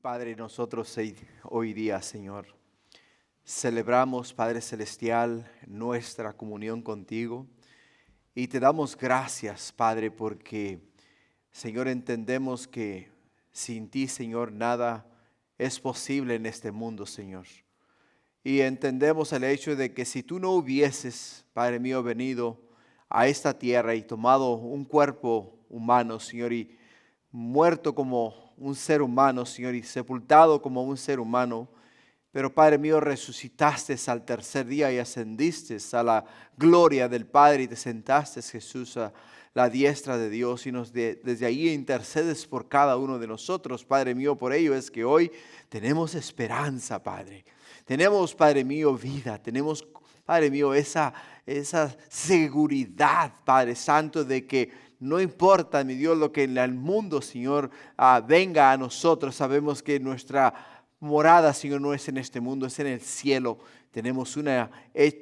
Padre, nosotros hoy día, Señor, celebramos, Padre Celestial, nuestra comunión contigo y te damos gracias, Padre, porque, Señor, entendemos que sin ti, Señor, nada es posible en este mundo, Señor. Y entendemos el hecho de que si tú no hubieses, Padre mío, venido a esta tierra y tomado un cuerpo humano, Señor, y muerto como un ser humano, Señor, y sepultado como un ser humano, pero Padre mío, resucitaste al tercer día y ascendiste a la gloria del Padre y te sentaste, Jesús, a la diestra de Dios y desde ahí intercedes por cada uno de nosotros, Padre mío. Por ello es que hoy tenemos esperanza, Padre. Tenemos, Padre mío, vida. Tenemos, Padre mío, esa seguridad, Padre Santo, de que no importa, mi Dios, lo que en el mundo, Señor, venga a nosotros. Sabemos que nuestra morada, Señor, no es en este mundo, es en el cielo. Tenemos una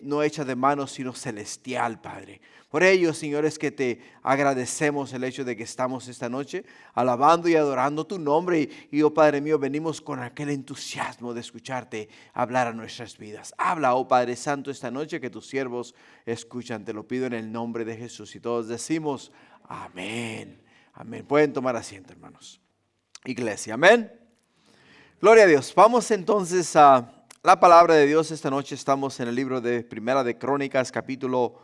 no hecha de manos, sino celestial, Padre. Por ello, Señor, es que te agradecemos el hecho de que estamos esta noche alabando y adorando tu nombre. Y oh Padre mío, venimos con aquel entusiasmo de escucharte hablar a nuestras vidas. Habla, oh Padre Santo, esta noche que tus siervos escuchan. Te lo pido en el nombre de Jesús. Y todos decimos amén. Amén. Pueden tomar asiento, hermanos. Iglesia, amén. Gloria a Dios. Vamos entonces a la palabra de Dios. Esta noche estamos en el libro de Primera de Crónicas, capítulo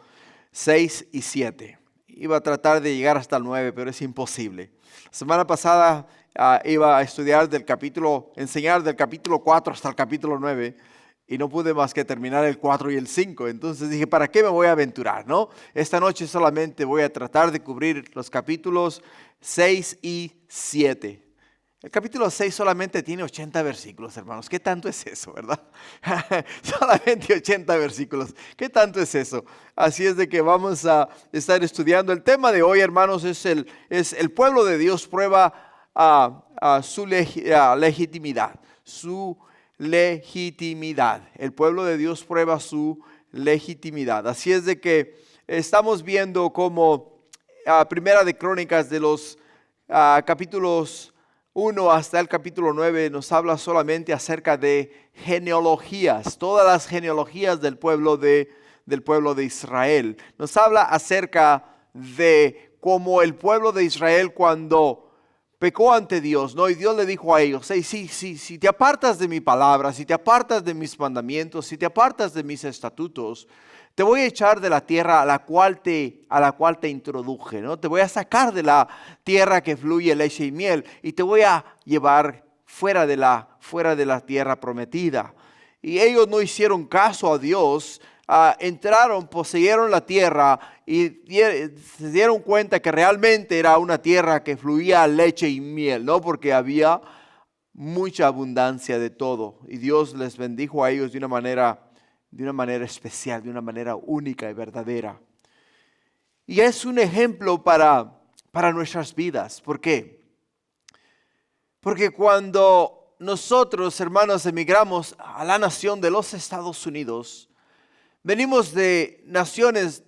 6 y 7. Iba a tratar de llegar hasta el 9, pero es imposible. La semana pasada iba a enseñar del capítulo 4 hasta el capítulo 9 y no pude más que terminar el 4 y el 5. Entonces dije, ¿para qué me voy a aventurar, no? Esta noche solamente voy a tratar de cubrir los capítulos 6 y 7. El capítulo 6 solamente tiene 80 versículos, hermanos. ¿Qué tanto es eso, verdad? Solamente 80 versículos. ¿Qué tanto es eso? Así es de que vamos a estar estudiando. El tema de hoy, hermanos, es el pueblo de Dios prueba su legitimidad. Su legitimidad. El pueblo de Dios prueba su legitimidad. Así es de que estamos viendo como Primera de Crónicas de los capítulos 1 hasta el capítulo 9 nos habla solamente acerca de genealogías, todas las genealogías del pueblo de Israel. Nos habla acerca de cómo el pueblo de Israel cuando pecó ante Dios, ¿no? Y Dios le dijo a ellos, hey, si te apartas de mi palabra, si te apartas de mis mandamientos, si te apartas de mis estatutos, te voy a echar de la tierra a la cual te introduje, ¿no? Te voy a sacar de la tierra que fluye leche y miel y te voy a llevar fuera de la tierra prometida. Y ellos no hicieron caso a Dios, entraron, poseyeron la tierra y se dieron cuenta que realmente era una tierra que fluía leche y miel, ¿no? Porque había mucha abundancia de todo. Y Dios les bendijo a ellos de una manera especial, de una manera única y verdadera. Y es un ejemplo para nuestras vidas. ¿Por qué? Porque cuando nosotros, hermanos, emigramos a la nación de los Estados Unidos, venimos de naciones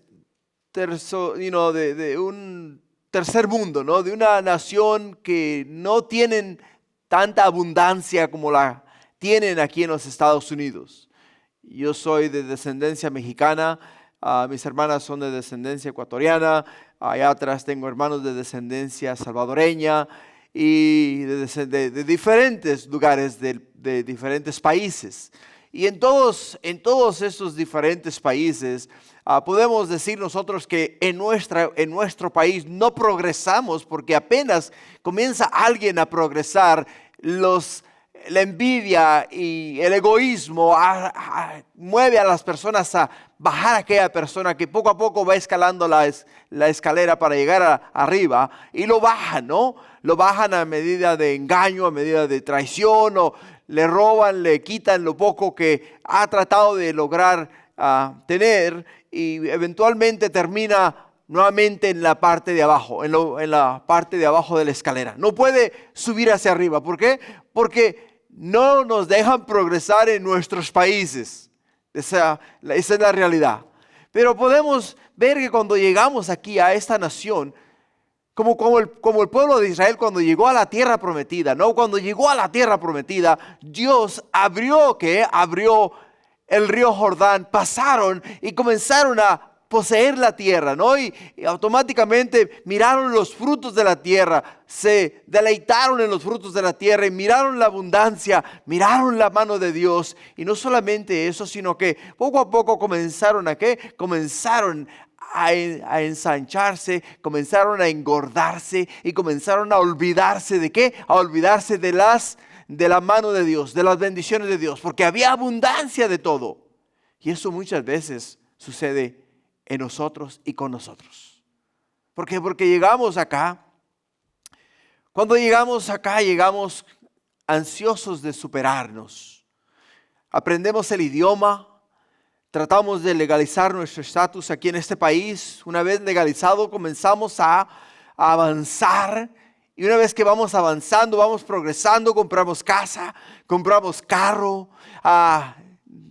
de un tercer mundo, ¿no? De una nación que no tienen tanta abundancia como la tienen aquí en los Estados Unidos. Yo soy de descendencia mexicana, mis hermanas son de descendencia ecuatoriana, allá atrás tengo hermanos de descendencia salvadoreña y de diferentes lugares, de diferentes países. Y en todos esos diferentes países podemos decir nosotros que en nuestro país no progresamos porque apenas comienza alguien a progresar, la envidia y el egoísmo mueve a las personas a bajar a aquella persona que poco a poco va escalando la escalera para llegar arriba y lo bajan, ¿no? Lo bajan a medida de engaño, a medida de traición, o le roban, le quitan lo poco que ha tratado de lograr tener y eventualmente termina nuevamente en la parte de abajo, en la parte de abajo de la escalera. No puede subir hacia arriba. ¿Por qué? Porque no nos dejan progresar en nuestros países. Esa es la realidad. Pero podemos ver que cuando llegamos aquí a esta nación, Como el pueblo de Israel cuando llegó a la tierra prometida, ¿no? Cuando llegó a la tierra prometida, Dios abrió el río Jordán, pasaron y comenzaron a poseer la tierra, ¿no? Y automáticamente miraron los frutos de la tierra, se deleitaron en los frutos de la tierra y miraron la abundancia, miraron la mano de Dios. Y no solamente eso, sino que poco a poco comenzaron a ensancharse, comenzaron a engordarse y comenzaron a olvidarse ¿de qué? A olvidarse de la mano de Dios, de las bendiciones de Dios, porque había abundancia de todo. Y eso muchas veces sucede en nosotros y con nosotros. ¿Por qué? Porque llegamos acá. Cuando llegamos acá, llegamos ansiosos de superarnos. Aprendemos el idioma. Tratamos de legalizar nuestro estatus aquí en este país. Una vez legalizado, comenzamos a avanzar. Y una vez que vamos avanzando, vamos progresando, compramos casa, compramos carro.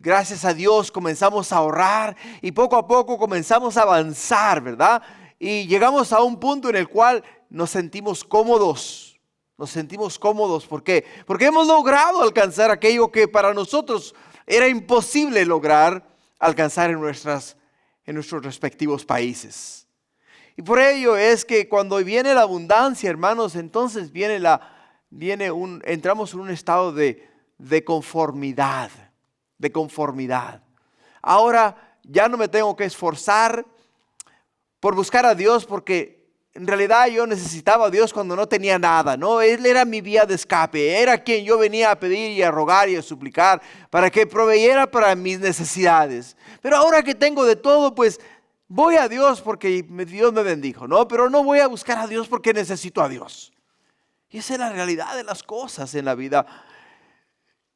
Gracias a Dios comenzamos a ahorrar y poco a poco comenzamos a avanzar, ¿verdad? Y llegamos a un punto en el cual nos sentimos cómodos. Nos sentimos cómodos. ¿Por qué? Porque hemos logrado alcanzar aquello que para nosotros era imposible lograr alcanzar en nuestros respectivos países. Y por ello es que cuando viene la abundancia, hermanos, entonces entramos en un estado de conformidad. De conformidad. Ahora ya no me tengo que esforzar por buscar a Dios, porque en realidad yo necesitaba a Dios cuando no tenía nada, ¿no? Él era mi vía de escape, era quien yo venía a pedir y a rogar y a suplicar para que proveyera para mis necesidades. Pero ahora que tengo de todo, pues voy a Dios porque Dios me bendijo, ¿no? Pero no voy a buscar a Dios porque necesito a Dios. Y esa es la realidad de las cosas en la vida.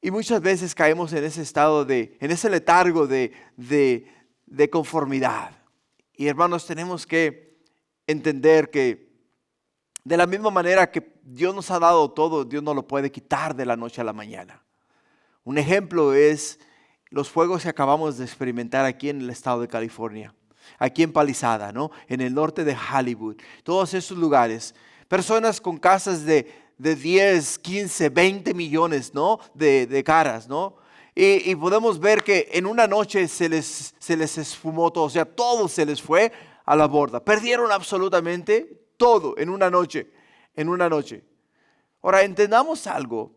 Y muchas veces caemos en ese estado en ese letargo de conformidad. Y hermanos, tenemos que entender que de la misma manera que Dios nos ha dado todo, Dios no lo puede quitar de la noche a la mañana. Un ejemplo es los fuegos que acabamos de experimentar aquí en el estado de California, aquí en Palisada, ¿no? En el norte de Hollywood, todos esos lugares. Personas con casas de 10, 15, 20 millones, ¿no? de caras, ¿no? Y podemos ver que en una noche se les esfumó todo, o sea, todo se les fue a la borda. Perdieron absolutamente todo en una noche, Ahora, entendamos algo.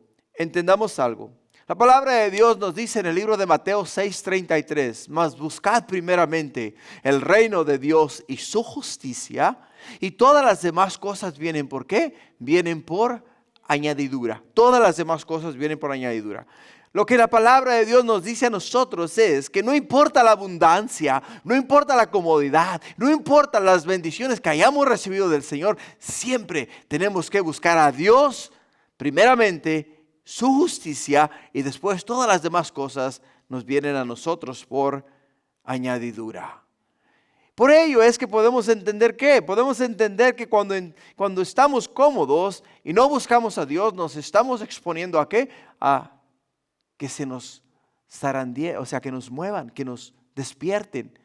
La palabra de Dios nos dice en el libro de Mateo 6:33, mas buscad primeramente el reino de Dios y su justicia, y todas las demás cosas vienen, ¿por qué? Vienen por añadidura. Todas las demás cosas vienen por añadidura. Lo que la palabra de Dios nos dice a nosotros es que no importa la abundancia, no importa la comodidad, no importa las bendiciones que hayamos recibido del Señor, siempre tenemos que buscar a Dios, primeramente su justicia, y después todas las demás cosas nos vienen a nosotros por añadidura. Por ello es que podemos entender que cuando estamos cómodos y no buscamos a Dios, nos estamos exponiendo ¿a qué? A que se nos zarandee, o sea, que nos muevan, que nos despierten.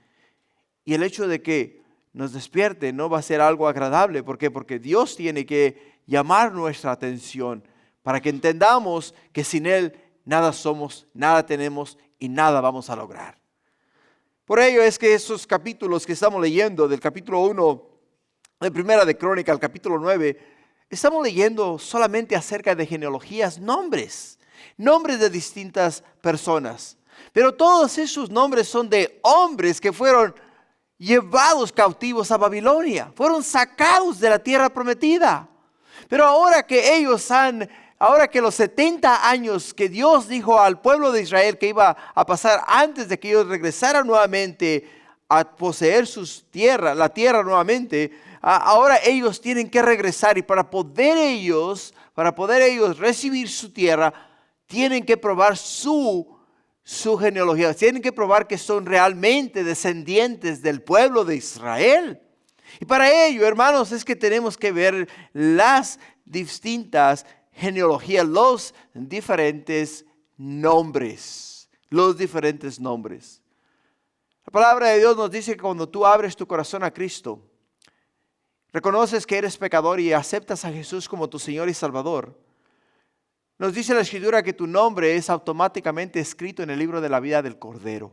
Y el hecho de que nos despierten no va a ser algo agradable. ¿Por qué? Porque Dios tiene que llamar nuestra atención para que entendamos que sin Él nada somos, nada tenemos y nada vamos a lograr. Por ello es que esos capítulos que estamos leyendo, del capítulo 1 de Primera de Crónica al capítulo 9, estamos leyendo solamente acerca de genealogías, nombres de distintas personas. Pero todos esos nombres son de hombres que fueron llevados cautivos a Babilonia, fueron sacados de la tierra prometida. Pero ahora que los 70 años que Dios dijo al pueblo de Israel que iba a pasar antes de que ellos regresaran nuevamente a poseer la tierra nuevamente, ahora ellos tienen que regresar, y para poder ellos recibir su tierra, tienen que probar su genealogía, tienen que probar que son realmente descendientes del pueblo de Israel. Y para ello, hermanos, es que tenemos que ver las distintas genealogías, los diferentes nombres. La palabra de Dios nos dice que cuando tú abres tu corazón a Cristo, reconoces que eres pecador y aceptas a Jesús como tu Señor y Salvador, nos dice la Escritura que tu nombre es automáticamente escrito en el libro de la vida del Cordero.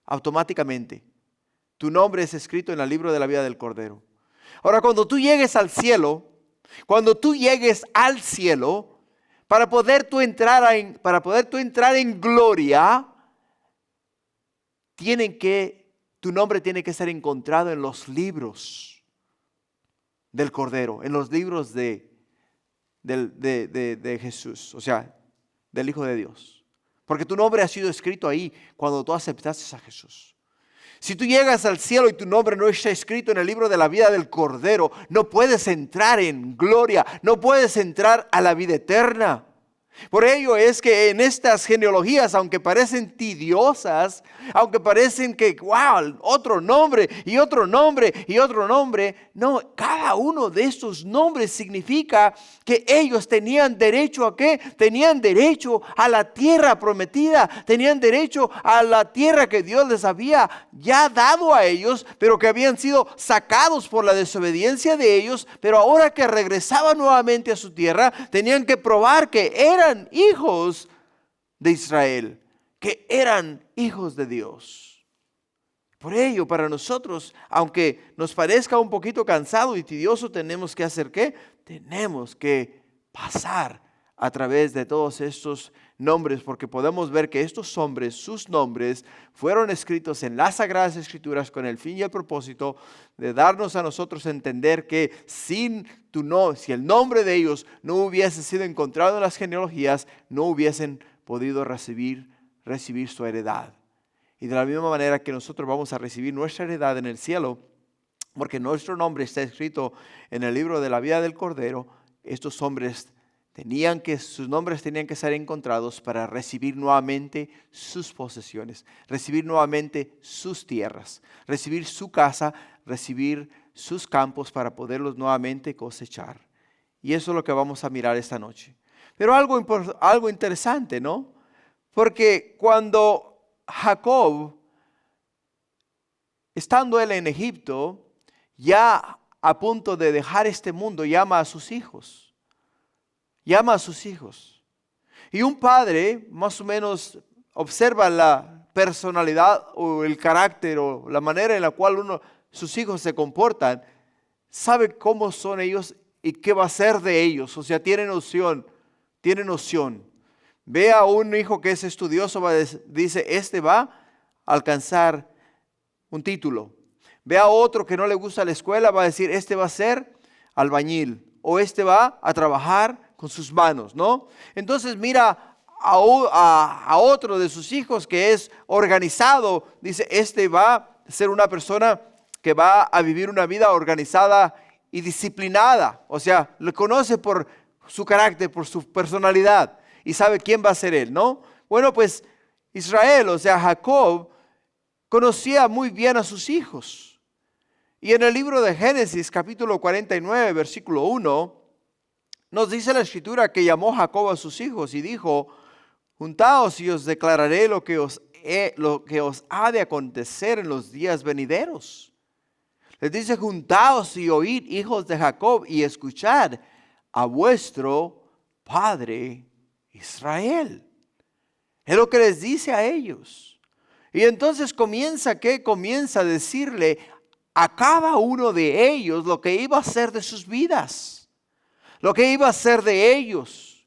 Automáticamente. Tu nombre es escrito en el libro de la vida del Cordero. Ahora, cuando tú llegues al cielo, para poder tú entrar en gloria, tu nombre tiene que ser encontrado en los libros del Cordero, en los libros de Jesús, o sea, del Hijo de Dios. Porque tu nombre ha sido escrito ahí cuando tú aceptaste a Jesús. Si tú llegas al cielo y tu nombre no está escrito en el libro de la vida del Cordero, no puedes entrar en gloria, no puedes entrar a la vida eterna. Por ello es que en estas genealogías, aunque parecen tediosas, aunque parecen que, wow, otro nombre y otro nombre y otro nombre, no, cada uno de estos nombres significa que ellos tenían derecho ¿a qué? Tenían derecho a la tierra prometida, tenían derecho a la tierra que Dios les había ya dado a ellos, pero que habían sido sacados por la desobediencia de ellos, pero ahora que regresaban nuevamente a su tierra, tenían que probar que eran hijos de Israel, que eran hijos de Dios. Por ello, para nosotros, aunque nos parezca un poquito cansado y tedioso, tenemos que hacer ¿qué? Tenemos que pasar a través de todos estos nombres, porque podemos ver que estos hombres, sus nombres, fueron escritos en las Sagradas Escrituras con el fin y el propósito de darnos a nosotros a entender que si el nombre de ellos no hubiese sido encontrado en las genealogías, no hubiesen podido recibir su heredad. Y de la misma manera que nosotros vamos a recibir nuestra heredad en el cielo, porque nuestro nombre está escrito en el libro de la vida del Cordero, estos hombres sus nombres tenían que ser encontrados para recibir nuevamente sus posesiones, recibir nuevamente sus tierras, recibir su casa, recibir sus campos para poderlos nuevamente cosechar. Y eso es lo que vamos a mirar esta noche. Pero algo interesante, ¿no? Porque cuando Jacob, estando él en Egipto, ya a punto de dejar este mundo, llama a sus hijos. Y un padre más o menos observa la personalidad o el carácter o la manera en la cual sus hijos se comportan, sabe cómo son ellos y qué va a ser de ellos. O sea, tiene noción. Ve a un hijo que es estudioso, dice, este va a alcanzar un título. Ve a otro que no le gusta la escuela, va a decir, este va a ser albañil o este va a trabajar con sus manos, ¿no? Entonces mira a otro de sus hijos que es organizado, dice, este va a ser una persona que va a vivir una vida organizada y disciplinada. O sea, le conoce por su carácter, por su personalidad y sabe quién va a ser él, ¿no? Bueno, pues Israel, o sea, Jacob, conocía muy bien a sus hijos. Y en el libro de Génesis, capítulo 49, versículo 1, nos dice la Escritura que llamó Jacob a sus hijos y dijo, juntaos y os declararé lo que os ha de acontecer en los días venideros. Les dice, juntaos y oíd, hijos de Jacob, y escuchad a vuestro padre Israel. Es lo que les dice a ellos. Y entonces comienza a decirle a cada uno de ellos lo que iba a ser de sus vidas, lo que iba a ser de ellos.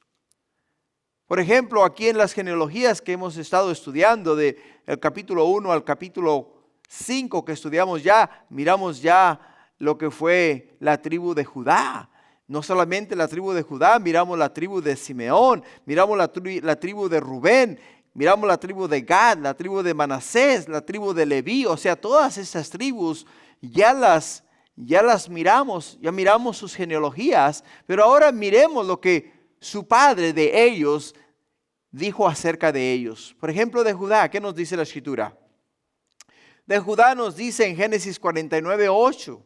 Por ejemplo, aquí en las genealogías que hemos estado estudiando, del capítulo 1 al capítulo 5 que estudiamos ya, miramos ya lo que fue la tribu de Judá. No solamente la tribu de Judá, miramos la tribu de Simeón, miramos la tribu de Rubén, miramos la tribu de Gad, la tribu de Manasés, la tribu de Leví. O sea, todas estas tribus ya las miramos, ya miramos sus genealogías, pero ahora miremos lo que su padre de ellos dijo acerca de ellos. Por ejemplo, de Judá, ¿qué nos dice la Escritura? De Judá nos dice en Génesis 49:8.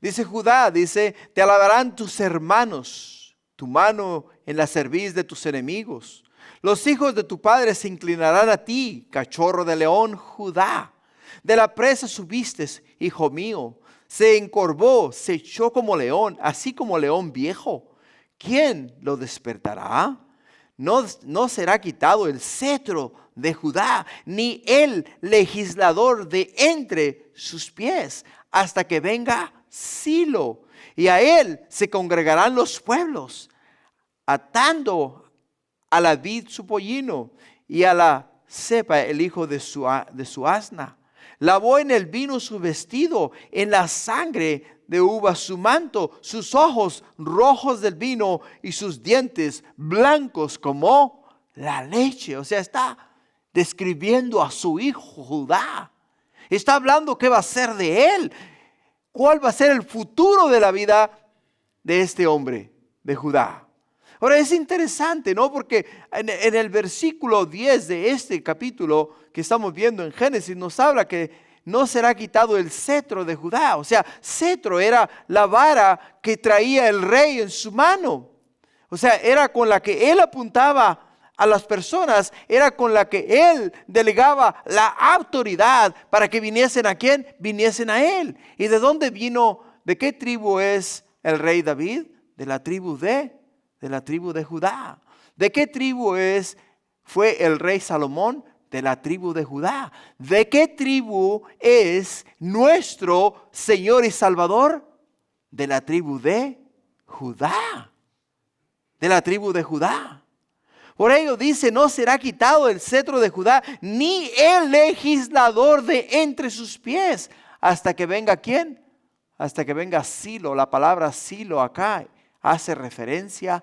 Dice Judá, te alabarán tus hermanos, tu mano en la cerviz de tus enemigos. Los hijos de tu padre se inclinarán a ti, cachorro de león, Judá. De la presa subiste, hijo mío. se encorvó, se echó como león, así como león viejo. ¿Quién lo despertará? No será quitado el cetro de Judá, ni el legislador de entre sus pies, hasta que venga Silo, y a él se congregarán los pueblos, atando a la vid su pollino, y a la cepa el hijo de su asna. Lavó en el vino su vestido, en la sangre de uva su manto, sus ojos rojos del vino y sus dientes blancos como la leche. O sea, está describiendo a su hijo Judá. Está hablando qué va a ser de él. ¿Cuál va a ser el futuro de la vida de este hombre, de Judá? Ahora es interesante, ¿no? Porque en el versículo 10 de este capítulo que estamos viendo en Génesis nos habla que no será quitado el cetro de Judá. O sea, cetro era la vara que traía el rey en su mano. O sea, era con la que él apuntaba a las personas, era con la que él delegaba la autoridad para que viniesen a quién, viniesen a él. ¿Y de dónde vino? ¿De qué tribu es el rey David? De la tribu de Judá. ¿De qué tribu fue el rey Salomón? De la tribu de Judá. ¿De qué tribu es nuestro Señor y Salvador? De la tribu de Judá. De la tribu de Judá. Por ello dice, no será quitado el cetro de Judá, ni el legislador de entre sus pies, hasta que venga ¿quién? Hasta que venga Silo. La palabra Silo acá hace referencia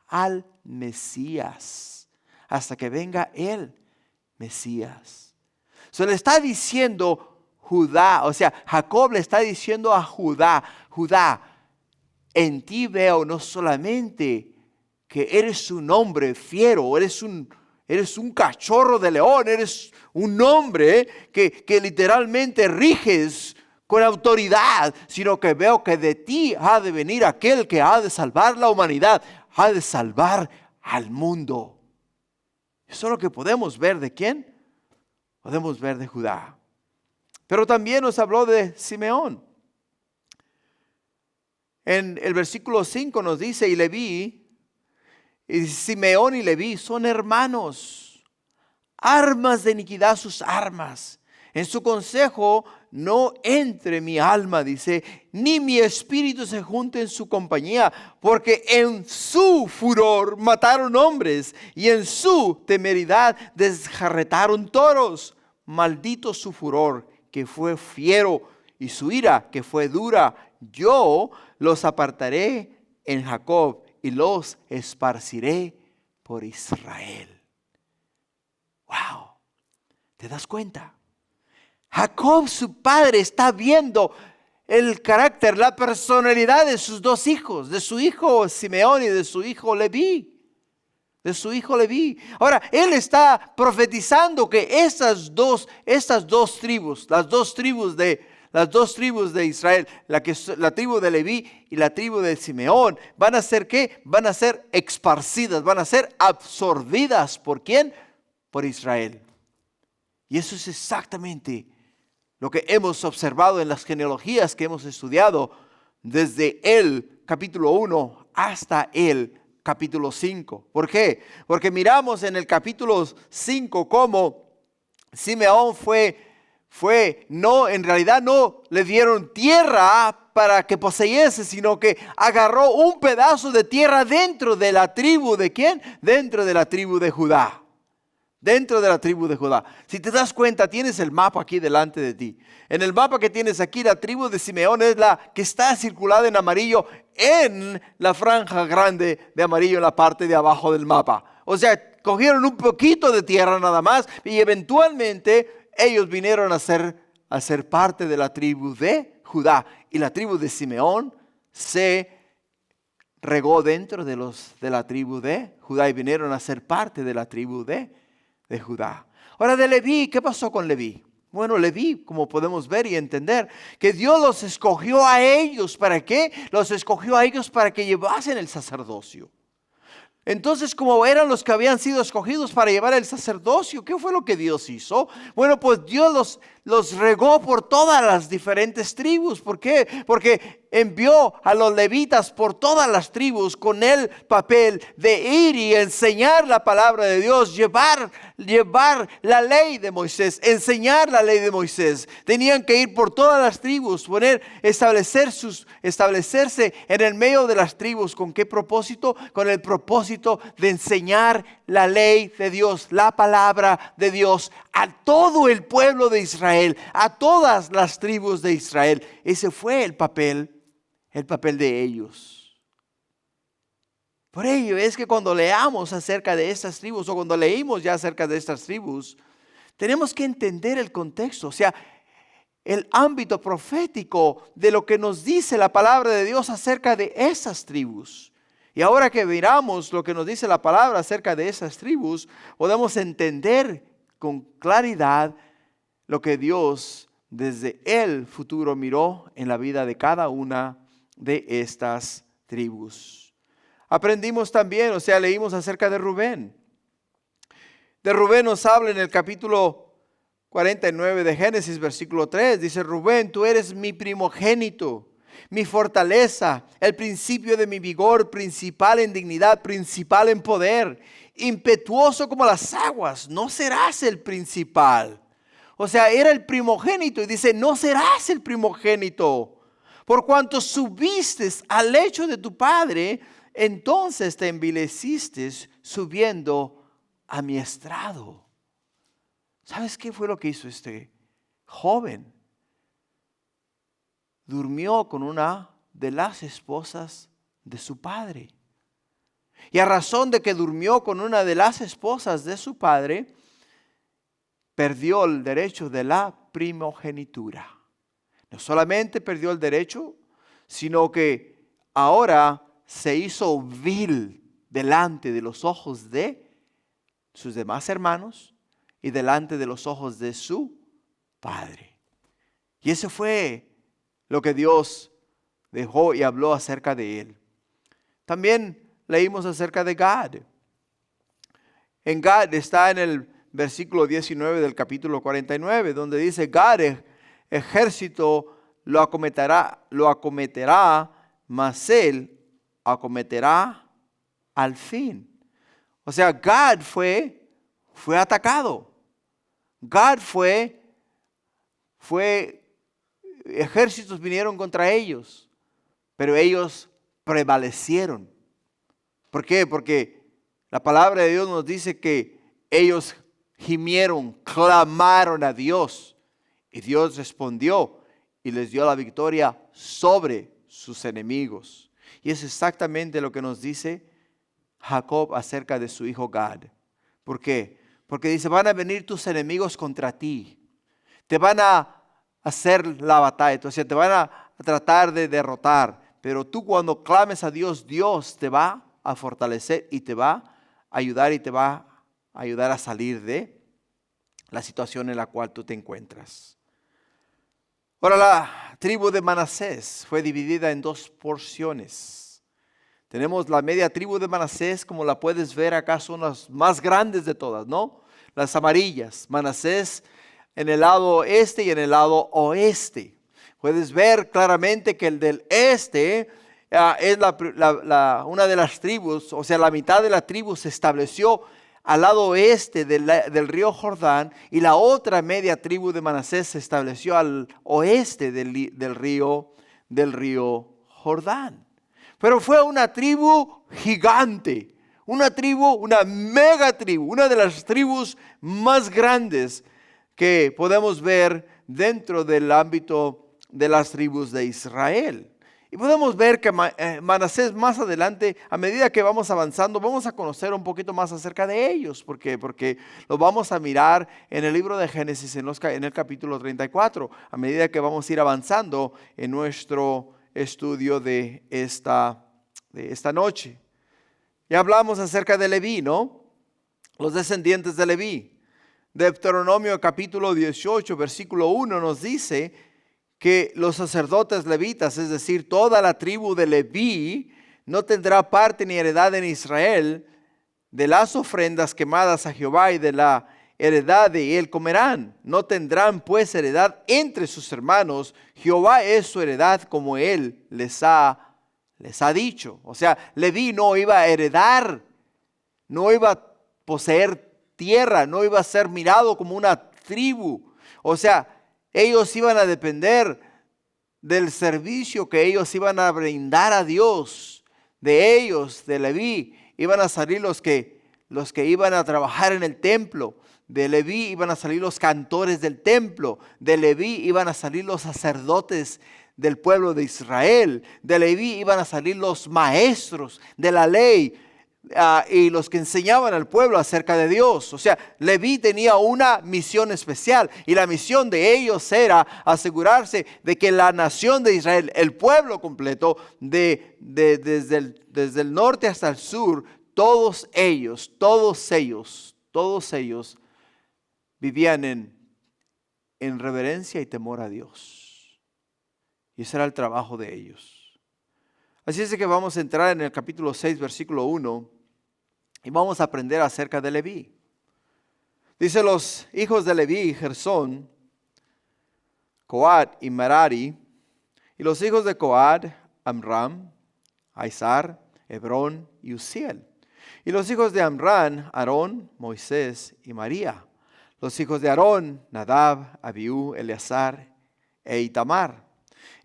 al Mesías. Hasta que venga el Mesías. Se le está diciendo Judá, o sea, Jacob le está diciendo a Judá, Judá, en ti veo no solamente que eres un hombre fiero, eres un cachorro de león, eres un hombre que literalmente riges con autoridad, sino que veo que de ti ha de venir aquel que ha de salvar la humanidad, ha de salvar al mundo. Eso es lo que podemos ver de quién. Podemos ver de Judá. Pero también nos habló de Simeón. En el versículo 5 nos dice, y Leví, y Simeón y Leví son hermanos, armas de iniquidad sus armas. En su consejo no entre mi alma, dice, ni mi espíritu se junte en su compañía, porque en su furor mataron hombres y en su temeridad desjarretaron toros. Maldito su furor, que fue fiero, y su ira, que fue dura. Yo los apartaré en Jacob y los esparciré por Israel. Wow, ¿te das cuenta? Jacob, su padre, está viendo el carácter, la personalidad de sus dos hijos, de su hijo Simeón y de su hijo Leví. De su hijo Leví. Ahora, él está profetizando que estas dos tribus, las dos tribus de Israel, la tribu de Leví y la tribu de Simeón, van a ser ¿qué? Van a ser esparcidas, van a ser absorbidas. ¿Por quién? Por Israel. Y eso es exactamente lo que hemos observado en las genealogías que hemos estudiado desde el capítulo 1 hasta el capítulo 5. ¿Por qué? Porque miramos en el capítulo 5 cómo Simeón en realidad no le dieron tierra para que poseyese, sino que agarró un pedazo de tierra dentro de la tribu ¿de quién? Dentro de la tribu de Judá. Dentro de la tribu de Judá. Si te das cuenta, tienes el mapa aquí delante de ti. En el mapa que tienes aquí, la tribu de Simeón es la que está circulada en amarillo en la franja grande de amarillo en la parte de abajo del mapa. O sea, cogieron un poquito de tierra nada más y eventualmente ellos vinieron a ser parte de la tribu de Judá. Y la tribu de Simeón se regó dentro de la tribu de Judá y vinieron a ser parte de la tribu de Judá. Ahora de Leví, ¿qué pasó con Leví? Bueno, Leví, como podemos ver y entender, que Dios los escogió a ellos. ¿Para qué? Los escogió a ellos para que llevasen el sacerdocio. Entonces, como eran los que habían sido escogidos para llevar el sacerdocio, ¿qué fue lo que Dios hizo? Bueno, pues Dios los regó por todas las diferentes tribus. ¿Por qué? Porque envió a los levitas por todas las tribus con el papel de ir y enseñar la palabra de Dios, llevar la ley de Moisés, enseñar la ley de Moisés. Tenían que ir por todas las tribus, establecerse en el medio de las tribus. ¿Con qué propósito? Con el propósito de enseñar la ley de Dios, la palabra de Dios a todo el pueblo de Israel, a todas las tribus de Israel. Ese fue el papel de ellos. Por ello es que cuando leamos acerca de estas tribus, o cuando leímos ya acerca de estas tribus, tenemos que entender el contexto, o sea, el ámbito profético de lo que nos dice la palabra de Dios acerca de esas tribus. Y ahora que miramos lo que nos dice la palabra acerca de esas tribus, podemos entender con claridad lo que Dios desde el futuro miró en la vida de cada una de estas tribus. Aprendimos también, o sea, leímos acerca de Rubén. De Rubén nos habla en el capítulo 49 de Génesis, versículo 3. Dice: Rubén, tú eres mi primogénito, mi fortaleza, el principio de mi vigor, principal en dignidad, principal en poder, impetuoso como las aguas, no serás el principal. O sea, era el primogénito y dice: no serás el primogénito. Por cuanto subiste al lecho de tu padre, entonces te envileciste subiendo a mi estrado. ¿Sabes qué fue lo que hizo este joven? Durmió con una de las esposas de su padre. Y a razón de que durmió con una de las esposas de su padre, perdió el derecho de la primogenitura. No solamente perdió el derecho, sino que ahora se hizo vil delante de los ojos de sus demás hermanos y delante de los ojos de su padre. Y eso fue lo que Dios dejó y habló acerca de él. También leímos acerca de Gad. En Gad está en el versículo 19 del capítulo 49, donde dice: Gad, ejército lo acometerá, mas él acometerá al fin. O sea, Gad fue atacado. Gad ejércitos vinieron contra ellos, pero ellos prevalecieron. ¿Por qué? Porque la palabra de Dios nos dice que ellos gimieron, clamaron a Dios, y Dios respondió y les dio la victoria sobre sus enemigos. Y es exactamente lo que nos dice Jacob acerca de su hijo Gad. ¿Por qué? Porque dice: van a venir tus enemigos contra ti, te van a hacer la batalla, o sea, te van a tratar de derrotar, pero tú cuando clames a Dios, Dios te va a fortalecer y te va a ayudar y te va a ayudar a salir de la situación en la cual tú te encuentras. Ahora, la tribu de Manasés fue dividida en dos porciones. Tenemos la media tribu de Manasés, como la puedes ver acá, son las más grandes de todas, ¿no? Las amarillas, Manasés en el lado este y en el lado oeste. Puedes ver claramente que el del este es una de las tribus, o sea, la mitad de la tribu se estableció al lado oeste del río Jordán, y la otra media tribu de Manasés se estableció al oeste del río Jordán. Pero fue una tribu gigante, una mega tribu, una de las tribus más grandes que podemos ver dentro del ámbito de las tribus de Israel. Y podemos ver que Manasés más adelante, a medida que vamos avanzando, vamos a conocer un poquito más acerca de ellos. ¿Por qué? Porque lo vamos a mirar en el libro de Génesis, en el capítulo 34, a medida que vamos a ir avanzando en nuestro estudio de esta noche. Ya hablamos acerca de Leví, ¿no? Los descendientes de Leví. Deuteronomio capítulo 18, versículo 1 nos dice que los sacerdotes levitas, es decir, toda la tribu de Leví, no tendrá parte ni heredad en Israel de las ofrendas quemadas a Jehová y de la heredad de él comerán. No tendrán pues heredad entre sus hermanos. Jehová es su heredad como él les ha dicho. O sea, Leví no iba a heredar, no iba a poseer tierra, no iba a ser mirado como una tribu. O sea, ellos iban a depender del servicio que ellos iban a brindar a Dios. De ellos, de Leví, iban a salir los que iban a trabajar en el templo. De Leví iban a salir los cantores del templo. De Leví iban a salir los sacerdotes del pueblo de Israel. De Leví iban a salir los maestros de la ley y los que enseñaban al pueblo acerca de Dios. O sea, Leví tenía una misión especial, y la misión de ellos era asegurarse de que la nación de Israel, el pueblo completo, desde el norte hasta el sur, todos ellos vivían en reverencia y temor a Dios. Y ese era el trabajo de ellos. Así es que vamos a entrar en el capítulo 6, versículo 1, y vamos a aprender acerca de Leví. Dice: los hijos de Leví: Gersón, Coat y Merari. Y los hijos de Coat: Amram, Aizar, Hebrón y Uziel. Y los hijos de Amram: Aarón, Moisés y María. Los hijos de Aarón: Nadab, Abiú, Eleazar e Itamar.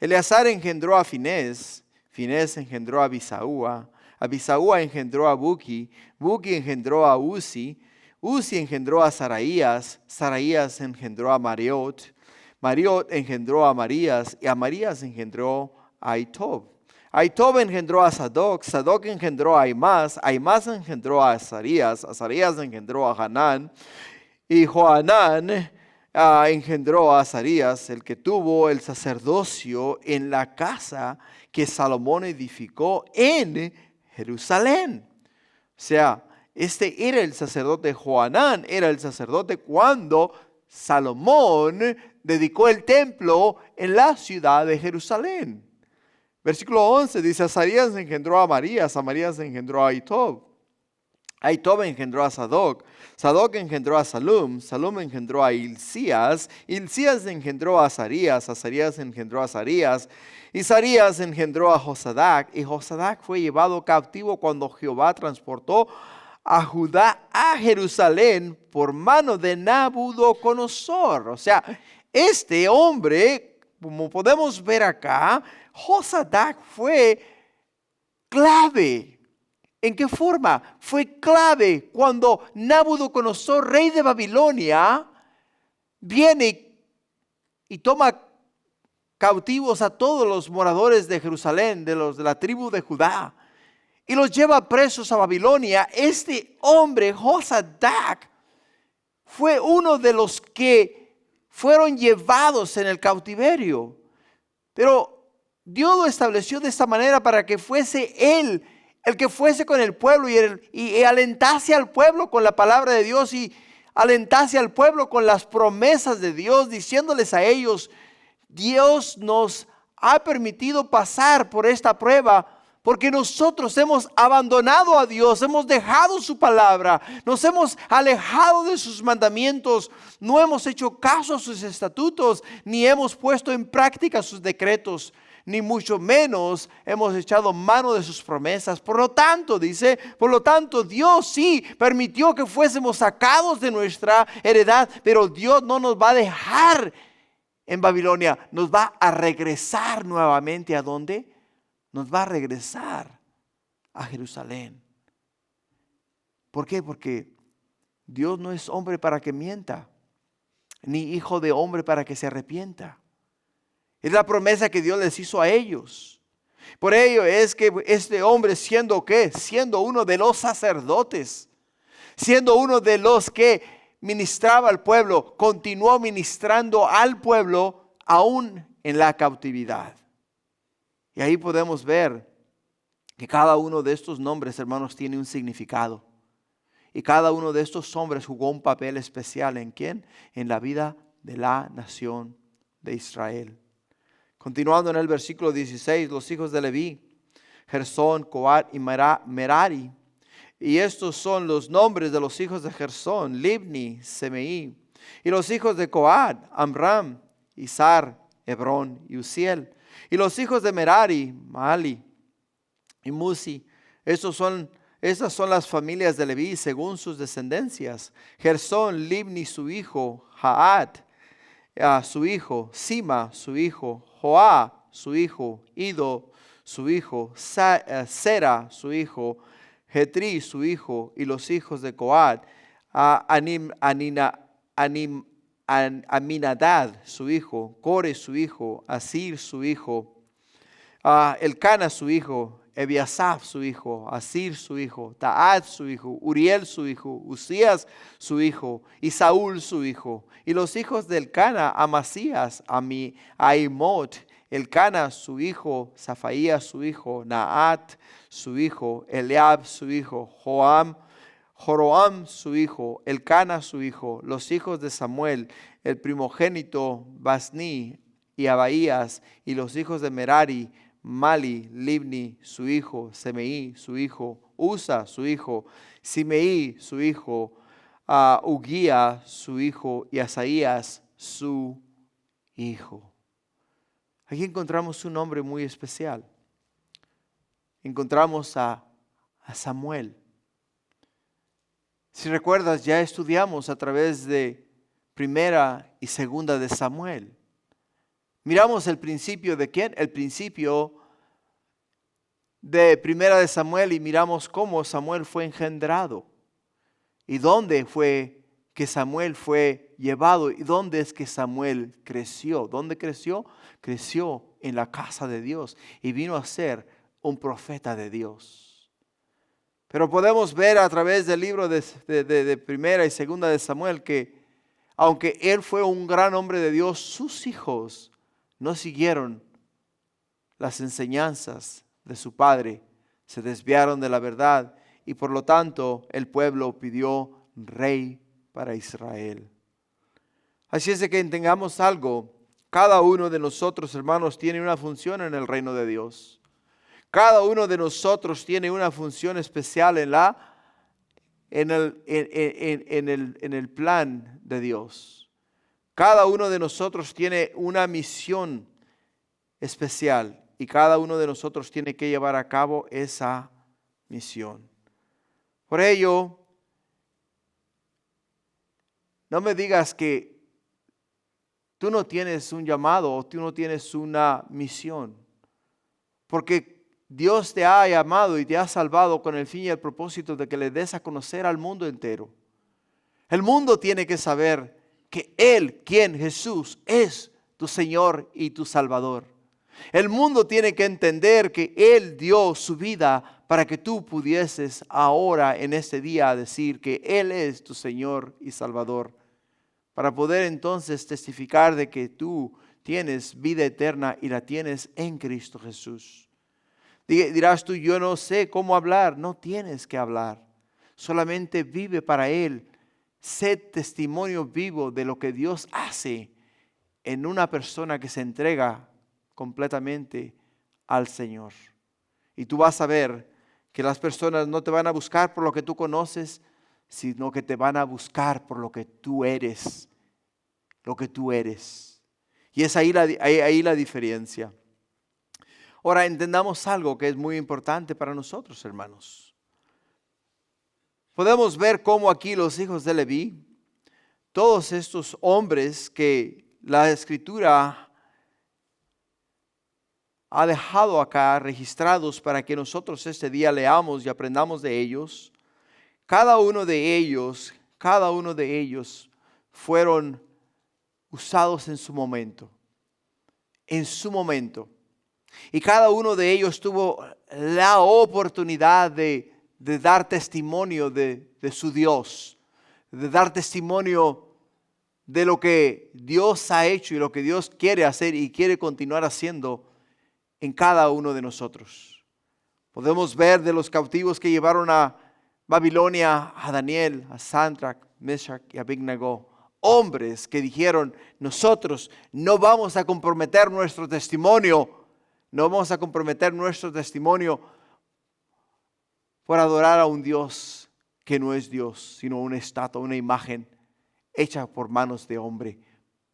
Eleazar engendró a Finés. Finés engendró a Abisaúa. Abisaúa engendró a Buki. Buki engendró a Uzi. Uzi engendró a Saraías. Saraías engendró a Mariot. Mariot engendró a Amarías. Y Amarías engendró a Aitob. Aitob engendró a Sadoc. Sadoc engendró a Aimás. Aimás engendró a Azarías. Azarías engendró a Hanán. Y Johanán engendró a Azarías, el que tuvo el sacerdocio en la casa que Salomón edificó en Jerusalén. O sea, este era el sacerdote. Johanán era el sacerdote cuando Salomón dedicó el templo en la ciudad de Jerusalén. Versículo 11 dice: Azarías engendró a Amarías. Amarías engendró a Aitob. Aitob engendró a Sadoc. Sadoc engendró a Salum. Salum engendró a Hilcías. Hilcías engendró a Azarías. Azarías engendró a Azarías. Y Azarías engendró a Josadac. Y Josadac fue llevado cautivo cuando Jehová transportó a Judá a Jerusalén por mano de Nabucodonosor. O sea, este hombre, como podemos ver acá, Josadac fue clave. ¿En qué forma? Fue clave cuando Nabucodonosor, rey de Babilonia, viene y toma cautivos a todos los moradores de Jerusalén, de la tribu de Judá, y los lleva presos a Babilonia. Este hombre, Josadac, fue uno de los que fueron llevados en el cautiverio. Pero Dios lo estableció de esta manera para que fuese él el que fuese con el pueblo y alentase al pueblo con la palabra de Dios, y alentase al pueblo con las promesas de Dios, diciéndoles a ellos: Dios nos ha permitido pasar por esta prueba porque nosotros hemos abandonado a Dios, hemos dejado su palabra, nos hemos alejado de sus mandamientos, no hemos hecho caso a sus estatutos, ni hemos puesto en práctica sus decretos, ni mucho menos hemos echado mano de sus promesas. Por lo tanto, dice, Dios sí permitió que fuésemos sacados de nuestra heredad, pero Dios no nos va a dejar en Babilonia, nos va a regresar nuevamente. ¿A dónde? Nos va a regresar a Jerusalén. ¿Por qué? Porque Dios no es hombre para que mienta, ni hijo de hombre para que se arrepienta. Es la promesa que Dios les hizo a ellos. Por ello es que este hombre, siendo ¿qué? Siendo uno de los sacerdotes, siendo uno de los que ministraba al pueblo, continuó ministrando al pueblo aún en la cautividad. Y ahí podemos ver que cada uno de estos nombres, hermanos, tiene un significado. Y cada uno de estos hombres jugó un papel especial. ¿En quién? En la vida de la nación de Israel. Continuando en el versículo 16, los hijos de Leví: Gersón, Coat y Merari. Y estos son los nombres de los hijos de Gersón: Libni, Semeí. Y los hijos de Coat: Amram, Izar, Hebrón y Uziel. Y los hijos de Merari: Mahali y Musi. Estas son las familias de Leví según sus descendencias: Gersón, Libni su hijo, Jaat su hijo, Sima su hijo, Joá su hijo, Ido su hijo, Sera su hijo, Jetri su hijo. Y los hijos de Coat: Aminadad su hijo, Core su hijo, Asir su hijo, Elcana su hijo, Ebiasaf su hijo, Asir su hijo, Taad su hijo, Uriel su hijo, Usías su hijo y Saúl su hijo. Y los hijos de Elcana: Amasías, Aimot, Elcana su hijo, Safaías su hijo, Naat su hijo, Eliab su hijo, Joroam su hijo, Elcana su hijo. Los hijos de Samuel, el primogénito, Basni y Abaías. Y los hijos de Merari: Mali, Libni su hijo, Semeí su hijo, Usa su hijo, Simeí su hijo, Uguía su hijo y Asaías su hijo. Aquí encontramos un nombre muy especial. Encontramos a Samuel. Si recuerdas, ya estudiamos a través de Primera y Segunda de Samuel. Miramos el principio de quién, el principio de Primera de Samuel, y miramos cómo Samuel fue engendrado y dónde fue que Samuel fue llevado y dónde es que Samuel creció. ¿Dónde creció? Creció en la casa de Dios y vino a ser un profeta de Dios. Pero podemos ver a través del libro de Primera y Segunda de Samuel que aunque él fue un gran hombre de Dios, sus hijos no siguieron las enseñanzas de su padre, se desviaron de la verdad y por lo tanto el pueblo pidió rey para Israel. Así es de que entendamos algo: cada uno de nosotros, hermanos, tiene una función en el reino de Dios. Cada uno de nosotros tiene una función especial en el plan de Dios. Cada uno de nosotros tiene una misión especial y cada uno de nosotros tiene que llevar a cabo esa misión. Por ello, no me digas que tú no tienes un llamado o tú no tienes una misión, porque Dios te ha llamado y te ha salvado con el fin y el propósito de que le des a conocer al mundo entero. El mundo tiene que saber que Él, Jesús, es tu Señor y tu Salvador. El mundo tiene que entender que Él dio su vida para que tú pudieses ahora en este día decir que Él es tu Señor y Salvador. Para poder entonces testificar de que tú tienes vida eterna y la tienes en Cristo Jesús. Dirás tú: yo no sé cómo hablar. No tienes que hablar. Solamente vive para Él. Sé testimonio vivo de lo que Dios hace en una persona que se entrega completamente al Señor. Y tú vas a ver que las personas no te van a buscar por lo que tú conoces, sino que te van a buscar por lo que tú eres. Lo que tú eres. Y es ahí la diferencia. Ahora entendamos algo que es muy importante para nosotros, hermanos. Podemos ver cómo aquí los hijos de Leví, todos estos hombres que la Escritura ha dejado acá registrados para que nosotros este día leamos y aprendamos de ellos, cada uno de ellos fueron usados en su momento. Y cada uno de ellos tuvo la oportunidad de dar testimonio de su Dios, de dar testimonio de lo que Dios ha hecho y lo que Dios quiere hacer y quiere continuar haciendo en cada uno de nosotros. Podemos ver de los cautivos que llevaron a Babilonia, a Daniel, a Sadrach, Meshach y Abednego, hombres que dijeron: nosotros no vamos a comprometer nuestro testimonio, por adorar a un Dios que no es Dios, sino una estatua, una imagen hecha por manos de hombre.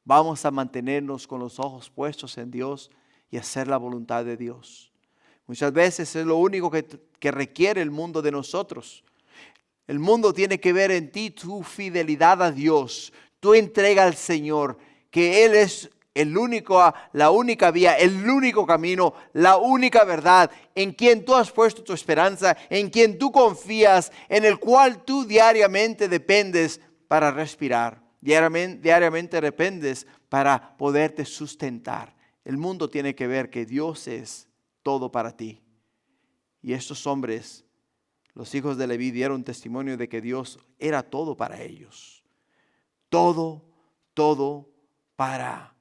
Vamos a mantenernos con los ojos puestos en Dios y hacer la voluntad de Dios. Muchas veces es lo único que requiere el mundo de nosotros. El mundo tiene que ver en ti tu fidelidad a Dios, tu entrega al Señor, que Él es la única vía, el único camino, la única verdad, en quien tú has puesto tu esperanza, en quien tú confías, en el cual tú diariamente dependes para respirar. Diariamente dependes para poderte sustentar. El mundo tiene que ver que Dios es todo para ti. Y estos hombres, los hijos de Leví, dieron testimonio de que Dios era todo para ellos. Todo para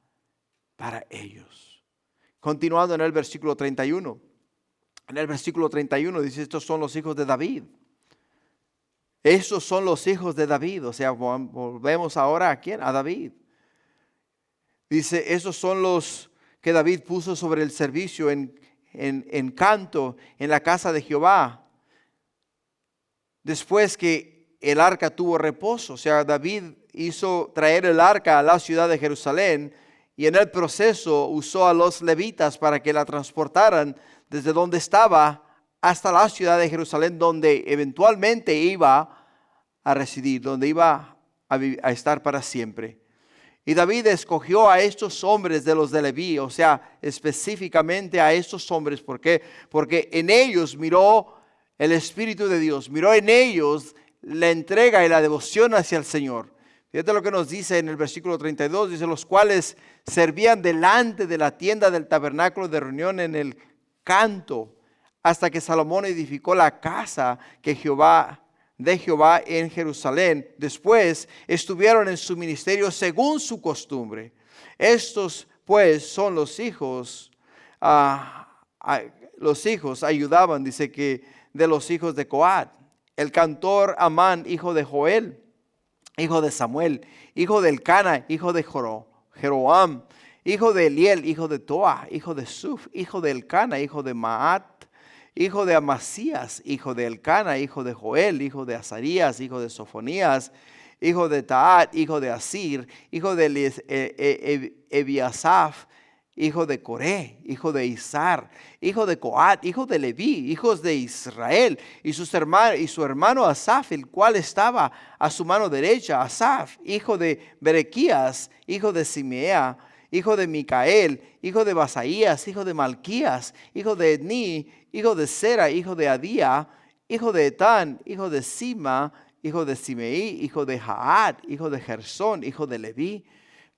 ellos. Continuando en el versículo 31. En el versículo 31 dice, estos son los hijos de David. Esos son los hijos de David. O sea, volvemos ahora ¿a quién? A David. Dice, esos son los que David puso sobre el servicio en canto en la casa de Jehová. Después que el arca tuvo reposo. O sea, David hizo traer el arca a la ciudad de Jerusalén. Y en el proceso usó a los levitas para que la transportaran desde donde estaba hasta la ciudad de Jerusalén, donde eventualmente iba a residir, donde iba a estar para siempre. Y David escogió a estos hombres de los de Leví, o sea, específicamente a estos hombres. ¿Por qué? Porque en ellos miró el Espíritu de Dios, miró en ellos la entrega y la devoción hacia el Señor. Fíjate lo que nos dice en el versículo 32, dice, los cuales servían delante de la tienda del tabernáculo de reunión en el canto, hasta que Salomón edificó la casa de Jehová en Jerusalén. Después estuvieron en su ministerio según su costumbre. Estos pues son los hijos ayudaban, dice que de los hijos de Coat, el cantor Amán, hijo de Joel, hijo de Samuel, hijo de Elcana, hijo de Jeroam, hijo de Eliel, hijo de Toa, hijo de Suf, hijo de Elcana, hijo de Maat, hijo de Amasías, hijo de Elcana, hijo de Joel, hijo de Azarías, hijo de Sofonías, hijo de Taat, hijo de Asir, hijo de Ebiasaf, hijo de Coré, hijo de Izar, hijo de Coat, hijo de Leví, hijos de Israel, y su hermano Asaf, el cual estaba a su mano derecha, Asaf, hijo de Berequías, hijo de Simea, hijo de Micael, hijo de Basaías, hijo de Malquías, hijo de Edni, hijo de Sera, hijo de Adía, hijo de Etán, hijo de Sima, hijo de Simeí, hijo de Jaat, hijo de Gersón, hijo de Leví.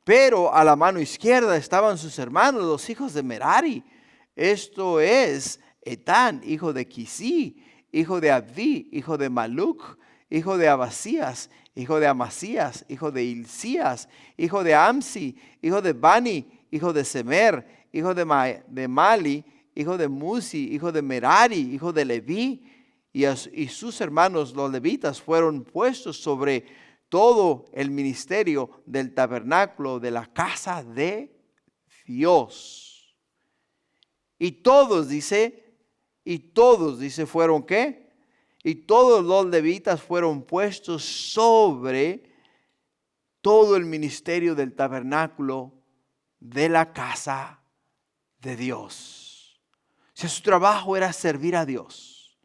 Pero a la mano izquierda estaban sus hermanos, los hijos de Merari. Esto es Etán, hijo de Quisí, hijo de Abdi, hijo de Maluc, hijo de Abasías, hijo de Amasías, hijo de Hilcías, hijo de Amsi, hijo de Bani, hijo de Semer, hijo de Mali, hijo de Musi, hijo de Merari, hijo de Leví. Y sus hermanos los levitas fueron puestos sobre todo el ministerio del tabernáculo de la casa de Dios. Y todos dice, fueron ¿qué? Y todos los levitas fueron puestos sobre todo el ministerio del tabernáculo de la casa de Dios. O sea, su trabajo era servir a Dios.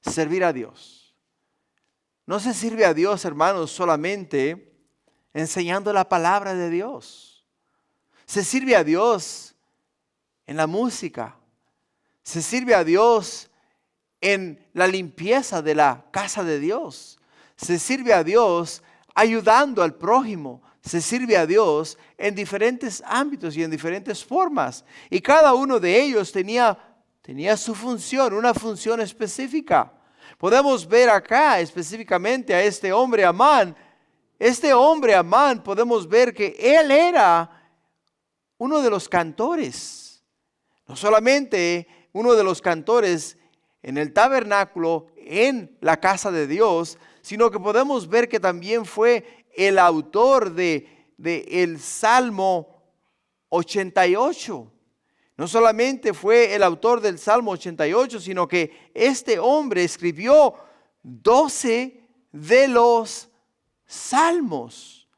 Servir a Dios. No se sirve a Dios, hermanos, solamente enseñando la palabra de Dios. Se sirve a Dios en la música. Se sirve a Dios en la limpieza de la casa de Dios. Se sirve a Dios ayudando al prójimo. Se sirve a Dios en diferentes ámbitos y en diferentes formas. Y cada uno de ellos tenía su función, una función específica. Podemos ver acá específicamente a este hombre Amán. Este hombre Amán, podemos ver que él era uno de los cantores. No solamente uno de los cantores en el tabernáculo, en la casa de Dios, sino que podemos ver que también fue el autor de el Salmo 88. No solamente fue el autor del Salmo 88, sino que este hombre escribió 12 de los salmos.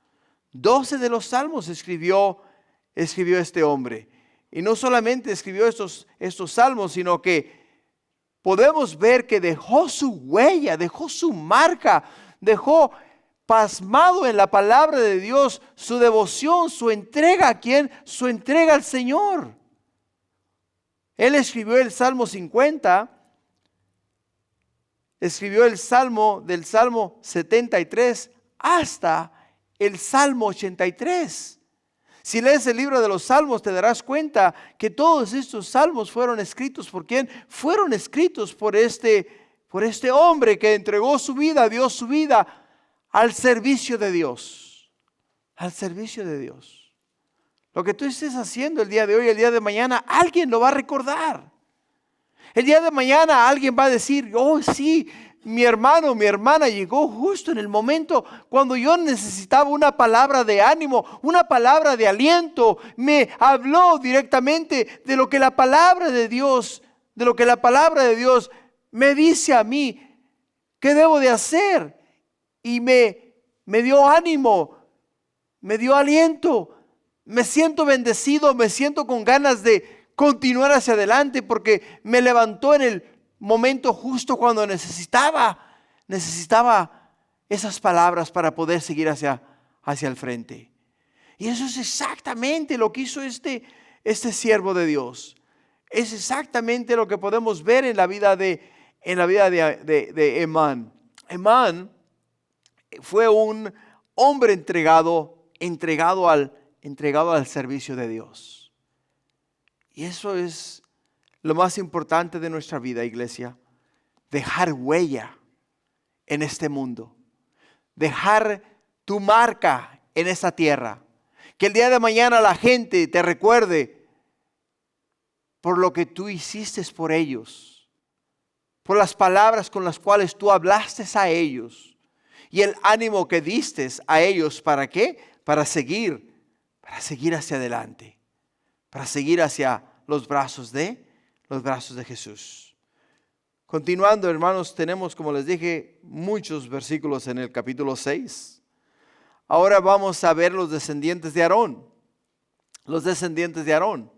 12 de los salmos escribió este hombre. Y no solamente escribió estos salmos, sino que podemos ver que dejó su huella, dejó su marca, dejó pasmado en la palabra de Dios su devoción, su entrega a ¿quién? Su entrega al Señor. Él escribió el Salmo 50, escribió el Salmo del Salmo 73 hasta el Salmo 83. Si lees el libro de los Salmos te darás cuenta que todos estos salmos fueron escritos ¿por quién? Fueron escritos por este hombre que entregó su vida, dio su vida al servicio de Dios. Al servicio de Dios. Lo que tú estés haciendo el día de hoy, el día de mañana, alguien lo va a recordar. El día de mañana alguien va a decir, oh sí, mi hermano, mi hermana llegó justo en el momento cuando yo necesitaba una palabra de ánimo, una palabra de aliento. Me habló directamente de lo que la palabra de Dios, me dice a mí, ¿qué debo de hacer? Y me dio ánimo, me dio aliento. Me siento bendecido, me siento con ganas de continuar hacia adelante porque me levantó en el momento justo cuando necesitaba esas palabras para poder seguir hacia el frente. Y eso es exactamente lo que hizo este siervo de Dios. Es exactamente lo que podemos ver en la vida de Emán. Emán fue un hombre entregado al servicio de Dios. Y eso es lo más importante de nuestra vida, iglesia. Dejar huella en este mundo. Dejar tu marca en esta tierra. Que el día de mañana la gente te recuerde por lo que tú hiciste por ellos. Por las palabras con las cuales tú hablaste a ellos. Y el ánimo que diste a ellos. ¿Para qué? Para seguir hacia adelante, para seguir hacia los brazos de Jesús. Continuando, hermanos, tenemos, como les dije, muchos versículos en el capítulo 6. Ahora vamos a ver los descendientes de Aarón. Los descendientes de Aarón.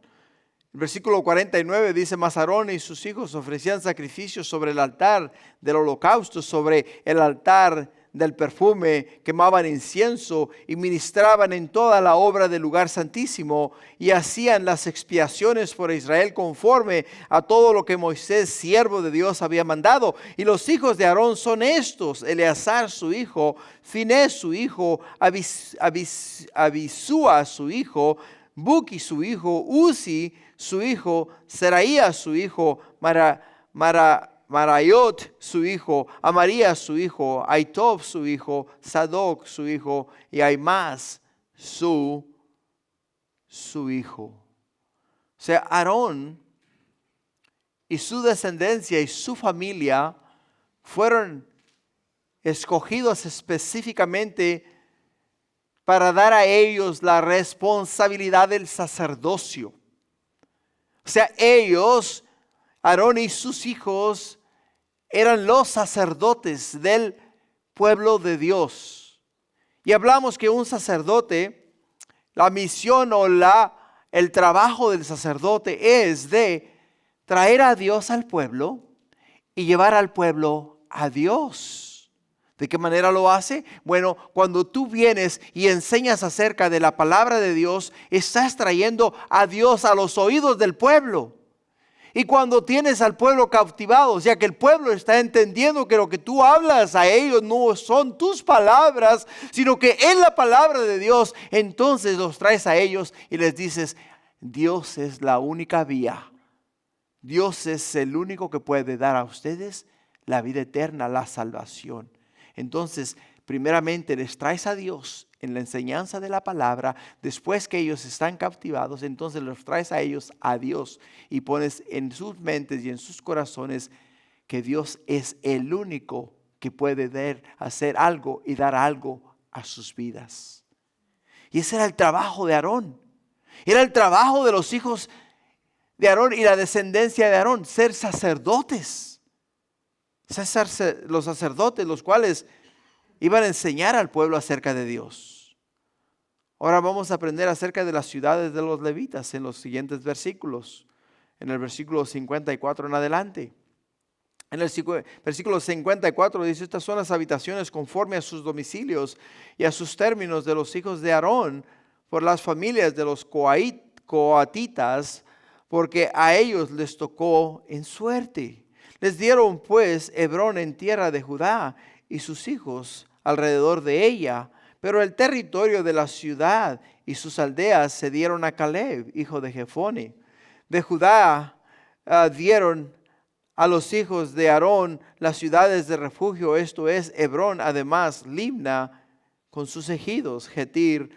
El versículo 49 dice, mas Aarón y sus hijos ofrecían sacrificios sobre el altar del holocausto, sobre el altar del perfume, quemaban incienso y ministraban en toda la obra del lugar santísimo y hacían las expiaciones por Israel conforme a todo lo que Moisés, siervo de Dios, había mandado. Y los hijos de Aarón son estos: Eleazar su hijo, Finés su hijo, Abisúa su hijo, Buki su hijo, Uzi su hijo, Seraías su hijo, Marayot su hijo, Amarías su hijo, Aitob su hijo, Sadoc su hijo y Aimás su hijo. O sea, Aarón y su descendencia y su familia fueron escogidos específicamente para dar a ellos la responsabilidad del sacerdocio. O sea, ellos, Aarón y sus hijos, eran los sacerdotes del pueblo de Dios. Y hablamos que un sacerdote, la misión o el trabajo del sacerdote es de traer a Dios al pueblo y llevar al pueblo a Dios. ¿De qué manera lo hace? Bueno, cuando tú vienes y enseñas acerca de la palabra de Dios, estás trayendo a Dios a los oídos del pueblo. Y cuando tienes al pueblo cautivado, o sea que el pueblo está entendiendo que lo que tú hablas a ellos no son tus palabras, sino que es la palabra de Dios, entonces los traes a ellos y les dices, Dios es la única vía. Dios es el único que puede dar a ustedes la vida eterna, la salvación. Entonces, primeramente les traes a Dios en la enseñanza de la palabra. Después que ellos están cautivados, entonces los traes a ellos a Dios y pones en sus mentes y en sus corazones que Dios es el único que puede hacer algo y dar algo a sus vidas. Y ese era el trabajo de Aarón. Era el trabajo de los hijos de Aarón y la descendencia de Aarón, ser sacerdotes. Los sacerdotes, los cuales iban a enseñar al pueblo acerca de Dios. Ahora vamos a aprender acerca de las ciudades de los levitas en los siguientes versículos. En el versículo 54 en adelante. En el versículo 54 dice: estas son las habitaciones conforme a sus domicilios y a sus términos de los hijos de Aarón por las familias de los coatitas, porque a ellos les tocó en suerte. Les dieron pues Hebrón en tierra de Judá y sus hijos alrededor de ella, pero el territorio de la ciudad y sus aldeas se dieron a Caleb, hijo de Jefone. De Judá dieron a los hijos de Aarón las ciudades de refugio, esto es Hebrón, además Libna con sus ejidos, Jatir,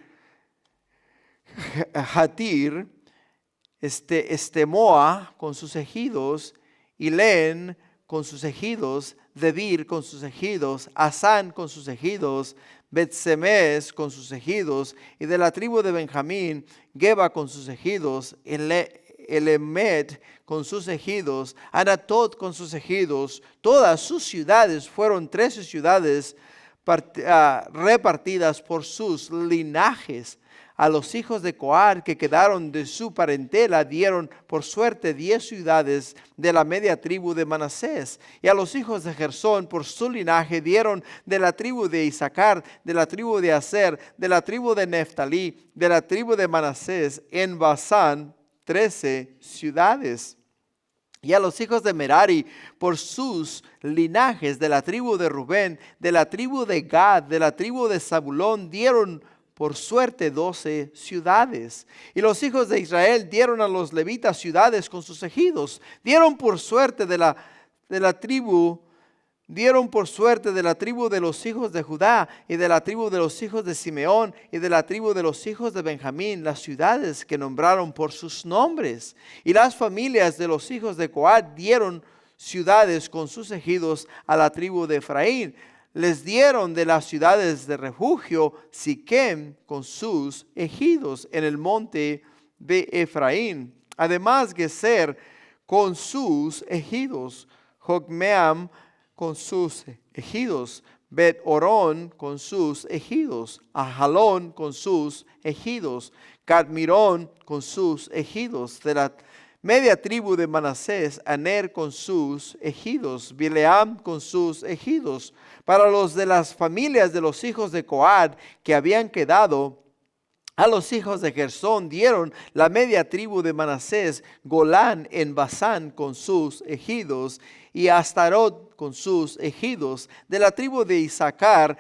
Estemoa con sus ejidos, Ilén con sus ejidos, Debir con sus ejidos, Asán con sus ejidos, Bet-Semes con sus ejidos, y de la tribu de Benjamín, Geba con sus ejidos, Elemet con sus ejidos, Anatot con sus ejidos. Todas sus ciudades fueron 13 ciudades repartidas por sus linajes. A los hijos de Coat que quedaron de su parentela dieron por suerte 10 ciudades de la media tribu de Manasés. Y a los hijos de Gersón por su linaje dieron de la tribu de Isaacar, de la tribu de Aser, de la tribu de Neftalí, de la tribu de Manasés en Basán 13 ciudades. Y a los hijos de Merari por sus linajes de la tribu de Rubén, de la tribu de Gad, de la tribu de Zabulón dieron por suerte 12 ciudades. Y los hijos de Israel dieron a los levitas ciudades con sus ejidos. Dieron por suerte de la tribu de los hijos de Judá y de la tribu de los hijos de Simeón y de la tribu de los hijos de Benjamín las ciudades que nombraron por sus nombres. Y las familias de los hijos de Coat dieron ciudades con sus ejidos a la tribu de Efraín. Les dieron de las ciudades de refugio Siquem con sus ejidos en el monte de Efraín. Además Geser con sus ejidos, Jocmeam con sus ejidos, Bet-Orón con sus ejidos, Ajalón con sus ejidos, Cadmirón con sus ejidos. De la media tribu de Manasés, Aner con sus ejidos, Bileam con sus ejidos. Para los de las familias de los hijos de Coat que habían quedado, a los hijos de Gersón dieron la media tribu de Manasés, Golán en Basán con sus ejidos, y Astarot con sus ejidos. De la tribu de Isaacar,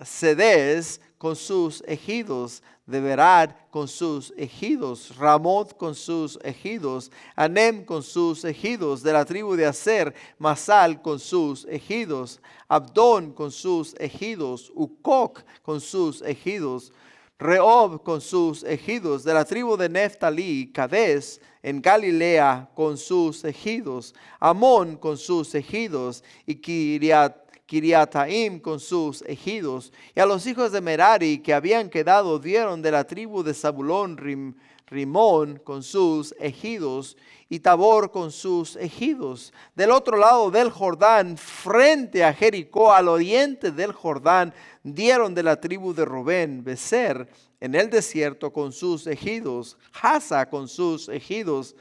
Cedes con sus ejidos, de Berad con sus ejidos, Ramot con sus ejidos, Anem con sus ejidos. De la tribu de Aser, Masal con sus ejidos, Abdón con sus ejidos, Ucoc con sus ejidos, Rehob con sus ejidos. De la tribu de Neftalí, Cades en Galilea con sus ejidos, Amón con sus ejidos y Kiriataim con sus ejidos. Y a los hijos de Merari que habían quedado dieron de la tribu de Zabulón Rimón con sus ejidos y Tabor con sus ejidos. Del otro lado del Jordán, frente a Jericó, al oriente del Jordán, dieron de la tribu de Rubén Beser en el desierto con sus ejidos, Hasa con sus ejidos,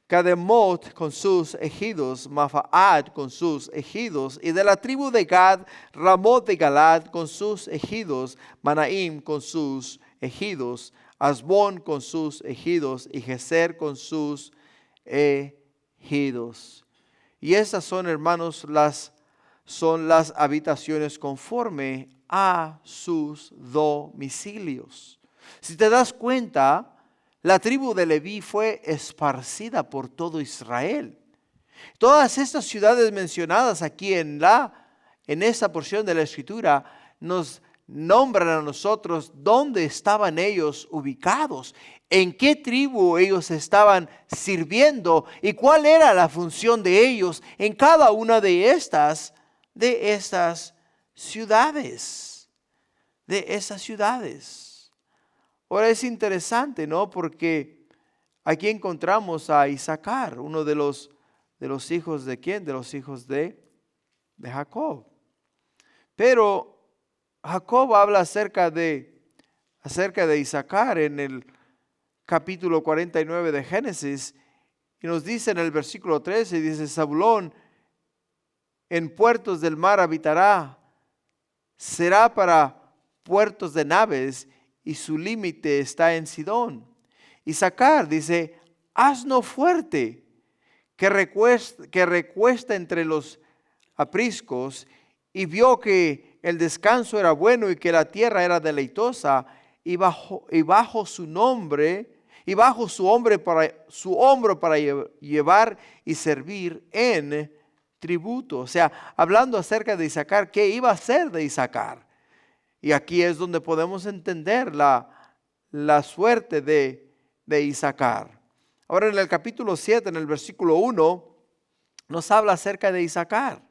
Cademot con sus ejidos, Mafaad con sus ejidos, y de la tribu de Gad, Ramot de Galad con sus ejidos, Manaim con sus ejidos, Asbón con sus ejidos y Geser con sus ejidos. Y estas son, hermanos, las habitaciones conforme a sus domicilios. Si te das cuenta, la tribu de Leví fue esparcida por todo Israel. Todas estas ciudades mencionadas aquí en esta porción de la Escritura nos nombran a nosotros dónde estaban ellos ubicados, en qué tribu ellos estaban sirviendo y cuál era la función de ellos en cada una de estas ciudades. Ahora es interesante, ¿no? Porque Aquí encontramos a Isaacar, uno de los hijos de ¿quién? De los hijos de Jacob. Pero Jacob habla acerca de Isaacar en el capítulo 49 de Génesis y nos dice en el versículo 13, dice: Zabulón en puertos del mar habitará, será para puertos de naves y su límite está en Sidón. Isaacar dice: asno fuerte que recuesta entre los apriscos, y vio que el descanso era bueno y que la tierra era deleitosa, y bajo su hombro para llevar y servir en tributo. O sea, hablando acerca de Isaacar, ¿qué iba a hacer de Isaacar? Y aquí es donde podemos entender la suerte de Isaacar. Ahora en el capítulo 7, en el versículo 1, nos habla acerca de Isaacar.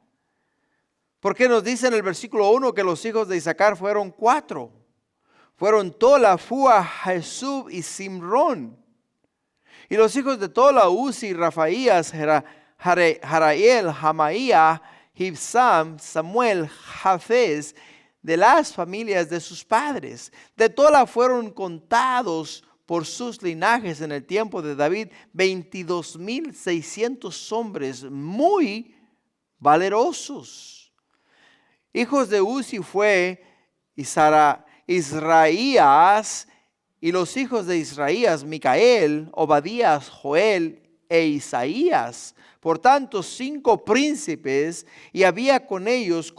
Porque nos dice en el versículo 1 que los hijos de Isaacar fueron 4. Fueron Tola, Fua, Jesub y Simrón. Y los hijos de Tola, Uzi, Rafaías, Jarael, Jamaía, Hibsam, Samuel, Jafés, de las familias de sus padres. De Tola fueron contados por sus linajes en el tiempo de David 22,600 hombres muy valerosos. Hijos de Uzi fue Israías, y los hijos de Israías, Micael, Obadías, Joel e Isaías. Por tanto, 5 príncipes, y había con ellos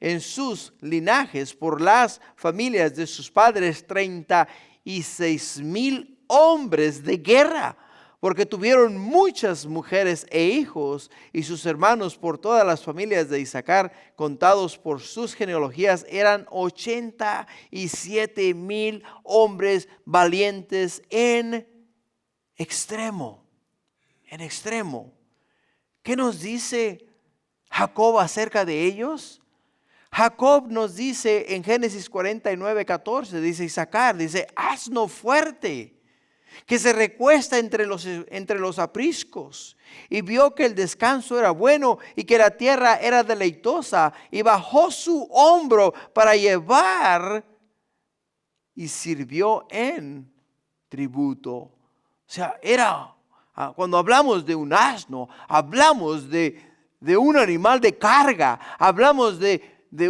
en sus linajes por las familias de sus padres 36,000 hombres de guerra, porque tuvieron muchas mujeres e hijos, y sus hermanos por todas las familias de Isaacar, contados por sus genealogías, eran 87,000 hombres valientes en extremo. En extremo. ¿Qué nos dice Jacob acerca de ellos? Jacob nos dice en Génesis 49:14, dice Isaacar, dice: asno fuerte que se recuesta entre los apriscos, y vio que el descanso era bueno y que la tierra era deleitosa, y bajó su hombro para llevar y sirvió en tributo. O sea, cuando hablamos de un asno, hablamos de un animal de carga, hablamos de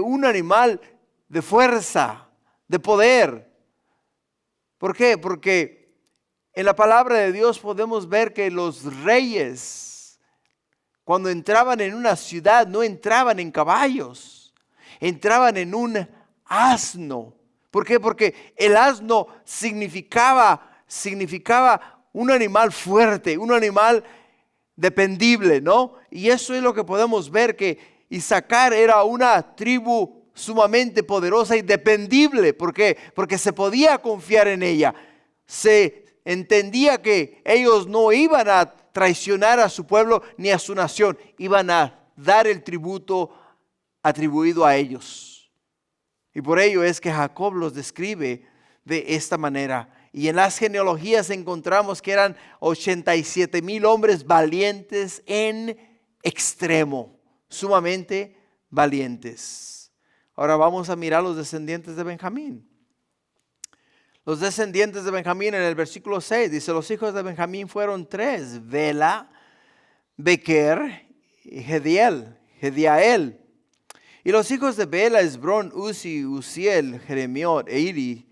un animal de fuerza, de poder. ¿Por qué? Porque en la palabra de Dios podemos ver que los reyes, cuando entraban en una ciudad, no entraban en caballos, entraban en un asno. ¿Por qué? Porque el asno significaba un animal fuerte, un animal dependible, ¿no? Y eso es lo que podemos ver, que Isaacar era una tribu sumamente poderosa y dependible. ¿Por qué? Porque se podía confiar en ella. Se entendía que ellos no iban a traicionar a su pueblo ni a su nación. Iban a dar el tributo atribuido a ellos. Y por ello es que Jacob los describe de esta manera. Y en las genealogías encontramos que eran 87,000 hombres valientes en extremo, sumamente valientes. Ahora vamos a mirar los descendientes de Benjamín. Los descendientes de Benjamín en el versículo 6 dice: los hijos de Benjamín fueron 3, Bela, Bequer y Gediael. Y los hijos de Bela, Esbrón, Uzi, Uziel, Jeremiot e Iri,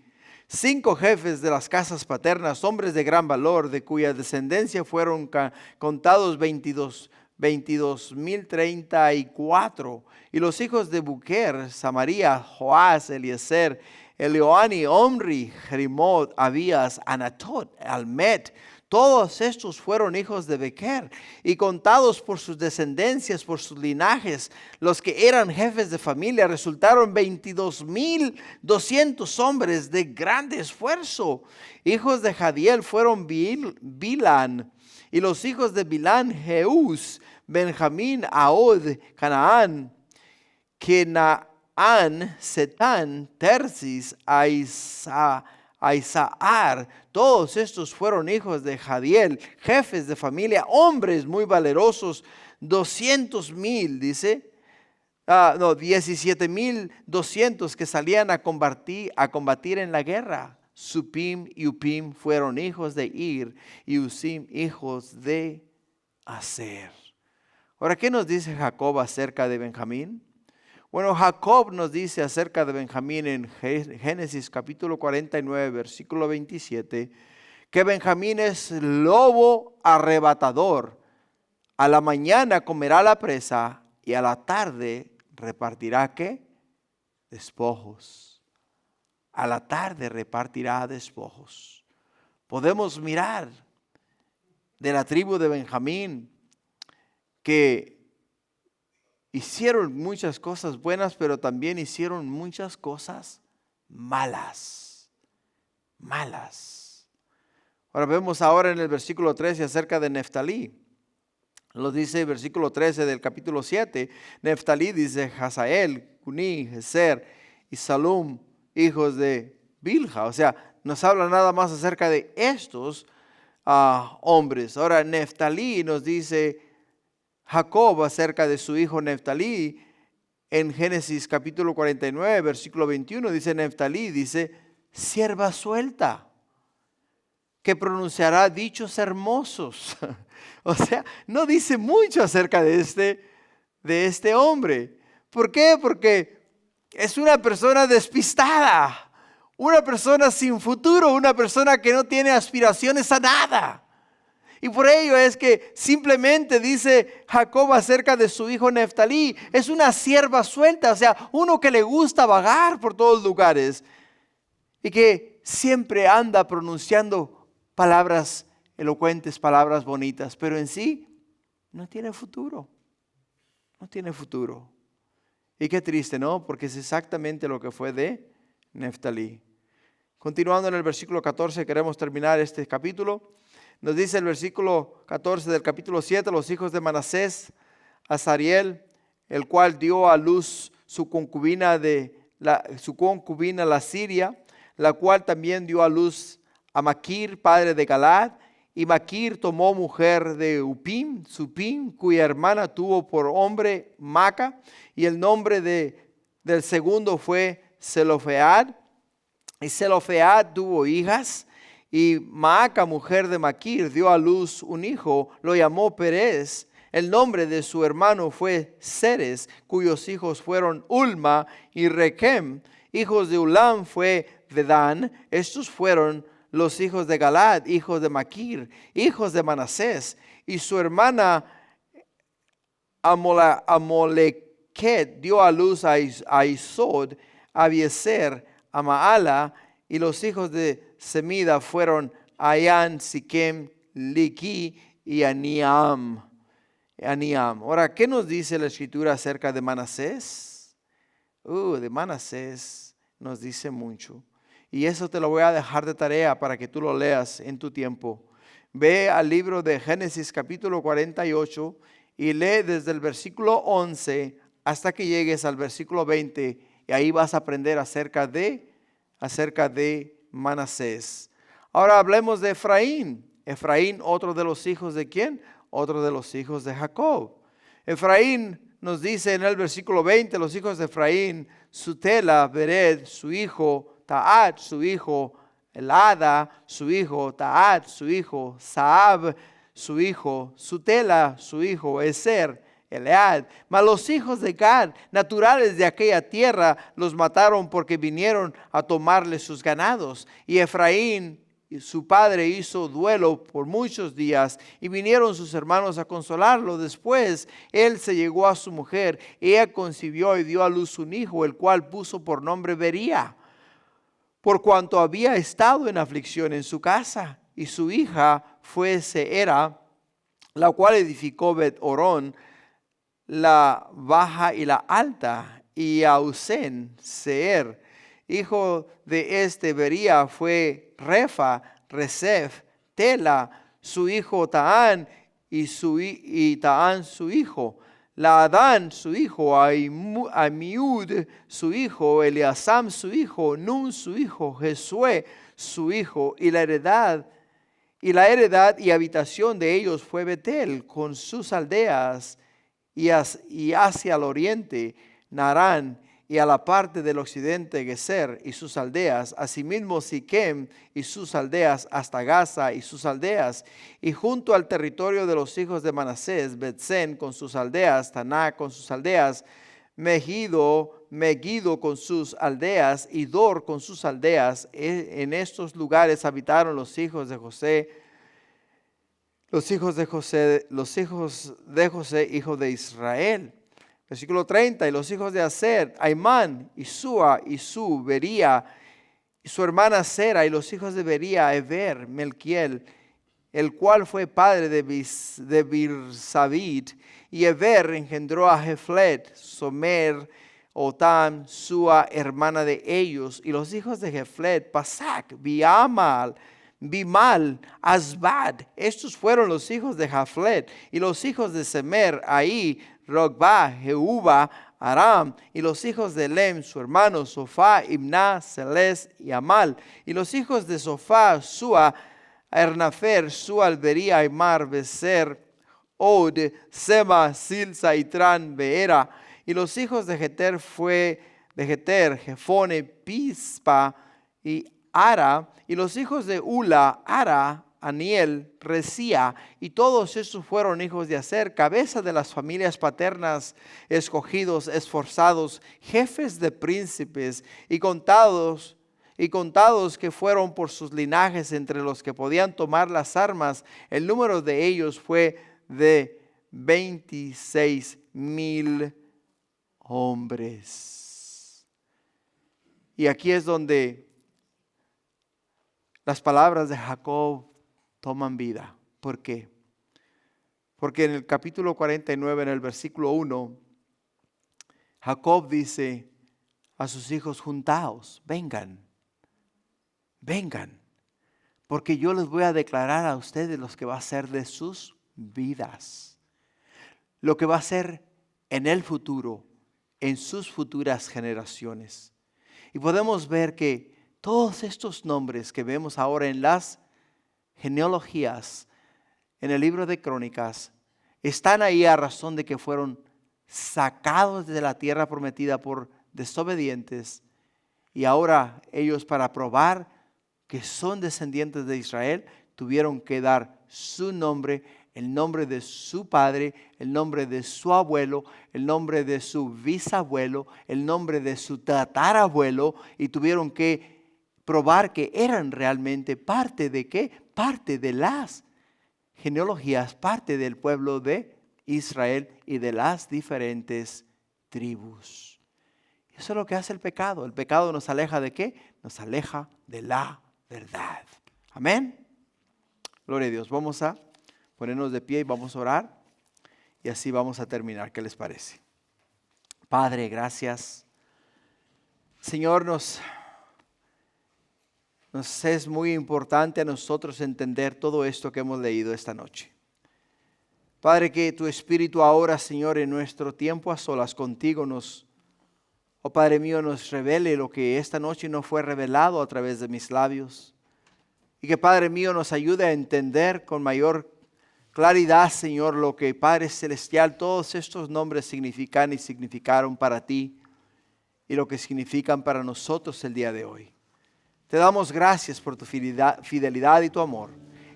5 jefes de las casas paternas, hombres de gran valor, de cuya descendencia fueron contados 22,034. Y los hijos de Buquer, Samaria, Joás, Eliezer, Elioani, Omri, Jerimot, Abías, Anatot, Almet. Todos estos fueron hijos de Bequer, y contados por sus descendencias, por sus linajes, los que eran jefes de familia, resultaron 22,200 hombres de grande esfuerzo. Hijos de Jadiel fueron Bilán, y los hijos de Bilán, Jeús, Benjamín, Ahod, Canaán, Setán, Tersis, a Isahar. Todos estos fueron hijos de Jadiel, jefes de familia, hombres muy valerosos, 200,000, dice. 17,200 que salían a combatir en la guerra. Supim y Upim fueron hijos de Ir y Usim hijos de Aser. Ahora, ¿qué nos dice Jacob acerca de Benjamín? Bueno, Jacob nos dice acerca de Benjamín en Génesis capítulo 49, versículo 27, que Benjamín es lobo arrebatador. A la mañana comerá la presa y a la tarde repartirá ¿qué? Despojos. A la tarde repartirá despojos. Podemos mirar de la tribu de Benjamín que hicieron muchas cosas buenas, pero también hicieron muchas cosas malas. Ahora vemos ahora en el versículo 13 acerca de Neftalí. Lo dice el versículo 13 del capítulo 7. Neftalí dice Hazael, Cuní, Jezer y Salum, hijos de Bilha. O sea, nos habla nada más acerca de estos hombres. Ahora Neftalí nos dice Jacob acerca de su hijo Neftalí. En Génesis capítulo 49, versículo 21, dice Neftalí, dice, sierva suelta, que pronunciará dichos hermosos. O sea, no dice mucho acerca de este hombre. ¿Por qué? Porque es una persona despistada, una persona sin futuro, una persona que no tiene aspiraciones a nada. Y por ello es que simplemente dice Jacob acerca de su hijo Neftalí, es una sierva suelta, o sea, uno que le gusta vagar por todos lugares y que siempre anda pronunciando palabras elocuentes, palabras bonitas, pero en sí no tiene futuro. No tiene futuro. Y qué triste, ¿no? Porque es exactamente lo que fue de Neftalí. Continuando en el versículo 14, queremos terminar este capítulo. Nos dice el versículo 14 del capítulo 7, los hijos de Manasés, Azariel, el cual dio a luz su concubina la Siria, la cual también dio a luz a Maquir, padre de Galad, y Maquir tomó mujer de Upim, Supim, cuya hermana tuvo por hombre Maca, y el nombre del segundo fue Zelofead, y Zelofead tuvo hijas, y Maaca, mujer de Maquir, dio a luz un hijo, lo llamó Perez. El nombre de su hermano fue Ceres, cuyos hijos fueron Ulma y Rekem. Hijos de Ulam fue Dedán. Estos fueron los hijos de Galad, hijos de Maquir, hijos de Manasés. Y su hermana Amoleket dio a luz a Isod, a Abiezer, a Maala. Y los hijos de Semida fueron Ayán, Siquem, Liqui y Aniam. Ahora, ¿qué nos dice la escritura acerca de Manasés? De Manasés nos dice mucho. Y eso te lo voy a dejar de tarea para que tú lo leas en tu tiempo. Ve al libro de Génesis capítulo 48 y lee desde el versículo 11 hasta que llegues al versículo 20. Y ahí vas a aprender acerca de Manasés. Ahora hablemos de Efraín. Efraín, otro de los hijos de ¿quién? Otro de los hijos de Jacob. Efraín nos dice en el versículo 20, los hijos de Efraín, Sutela, Bered, su hijo, Taat, su hijo, Elada, su hijo, Taat, su hijo, Saab, su hijo, Sutela, su hijo, Eser, Elead. Mas los hijos de Gad, naturales de aquella tierra, los mataron porque vinieron a tomarle sus ganados. Y Efraín, su padre, hizo duelo por muchos días y vinieron sus hermanos a consolarlo. Después él se llegó a su mujer, ella concibió y dio a luz un hijo, el cual puso por nombre Bería, por cuanto había estado en aflicción en su casa. Y su hija fue Seera, la cual edificó Bet-Orón, la baja y la alta, y a Usén, Seer. Hijo de este Bería fue Refa, Resef, Tela, su hijo Taán, y Taán su hijo. Laadán su hijo, Amiud su hijo, Eliasam su hijo, Nun su hijo, Jesué su hijo, y la heredad y habitación de ellos fue Betel con sus aldeas, y hacia el oriente Narán, y a la parte del occidente Geser y sus aldeas, asimismo Siquem y sus aldeas, hasta Gaza y sus aldeas, y junto al territorio de los hijos de Manasés, Betzén con sus aldeas, Taná con sus aldeas, Megiddo con sus aldeas, y Dor con sus aldeas. En estos lugares habitaron los hijos de José, hijo de Israel. Versículo 30, y los hijos de Aser, Aimán, y Sua, y Su, Bería, y su hermana Sera, y los hijos de Bería, Eber, Melquiel, el cual fue padre de Birsabit, y Eber engendró a Jeflet, Somer, Otam, Sua, hermana de ellos, y los hijos de Jeflet, Pasac, Bimal, Asbad. Estos fueron los hijos de Jaflet, y los hijos de Semer, Ahí, Rogba, Jehuba, Aram, y los hijos de Lem, su hermano, Sofá, Imná, Seles y Amal, y los hijos de Sofá, Sua, Ernafer, Sual, Bería, Aimar, Beser, Od, Sema, Silsa, Itran, Beera, y los hijos de Jeter Jefone, Pispa y Ara, y los hijos de Ula, Ara, Aniel, Resía, y todos estos fueron hijos de Aser, cabeza de las familias paternas, escogidos, esforzados, jefes de príncipes, y contados que fueron por sus linajes entre los que podían tomar las armas. El número de ellos fue de 26,000 hombres. Y aquí es donde las palabras de Jacob toman vida. ¿Por qué? Porque en el capítulo 49, en el versículo 1, Jacob dice a sus hijos: juntaos, vengan, porque yo les voy a declarar a ustedes lo que va a ser de sus vidas, lo que va a ser en el futuro, en sus futuras generaciones. Y podemos ver que todos estos nombres que vemos ahora en las genealogías, en el libro de Crónicas, están ahí a razón de que fueron sacados de la tierra prometida por desobedientes, y ahora ellos, para probar que son descendientes de Israel, tuvieron que dar su nombre, el nombre de su padre, el nombre de su abuelo, el nombre de su bisabuelo, el nombre de su tatarabuelo, y tuvieron que probar que eran realmente parte de ¿qué? Parte de las genealogías, parte del pueblo de Israel y de las diferentes tribus. Eso es lo que hace el pecado. El pecado nos aleja ¿de qué? Nos aleja de la verdad. Amén. Gloria a Dios. Vamos a ponernos de pie y vamos a orar, y así vamos a terminar. ¿Qué les parece? Padre, gracias. Señor, nos es muy importante a nosotros entender todo esto que hemos leído esta noche. Padre, que tu Espíritu ahora, Señor, en nuestro tiempo a solas contigo oh Padre mío, nos revele lo que esta noche no fue revelado a través de mis labios. Y que, Padre mío, nos ayude a entender con mayor claridad, Señor, lo que, Padre Celestial, todos estos nombres significan y significaron para ti, y lo que significan para nosotros el día de hoy. Te damos gracias por tu fidelidad y tu amor.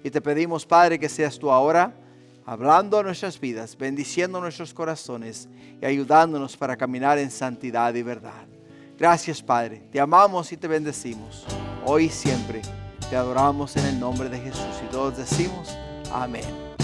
Y te pedimos, Padre, que seas tú ahora hablando a nuestras vidas, bendiciendo nuestros corazones y ayudándonos para caminar en santidad y verdad. Gracias, Padre. Te amamos y te bendecimos. Hoy y siempre te adoramos en el nombre de Jesús. Y todos decimos amén.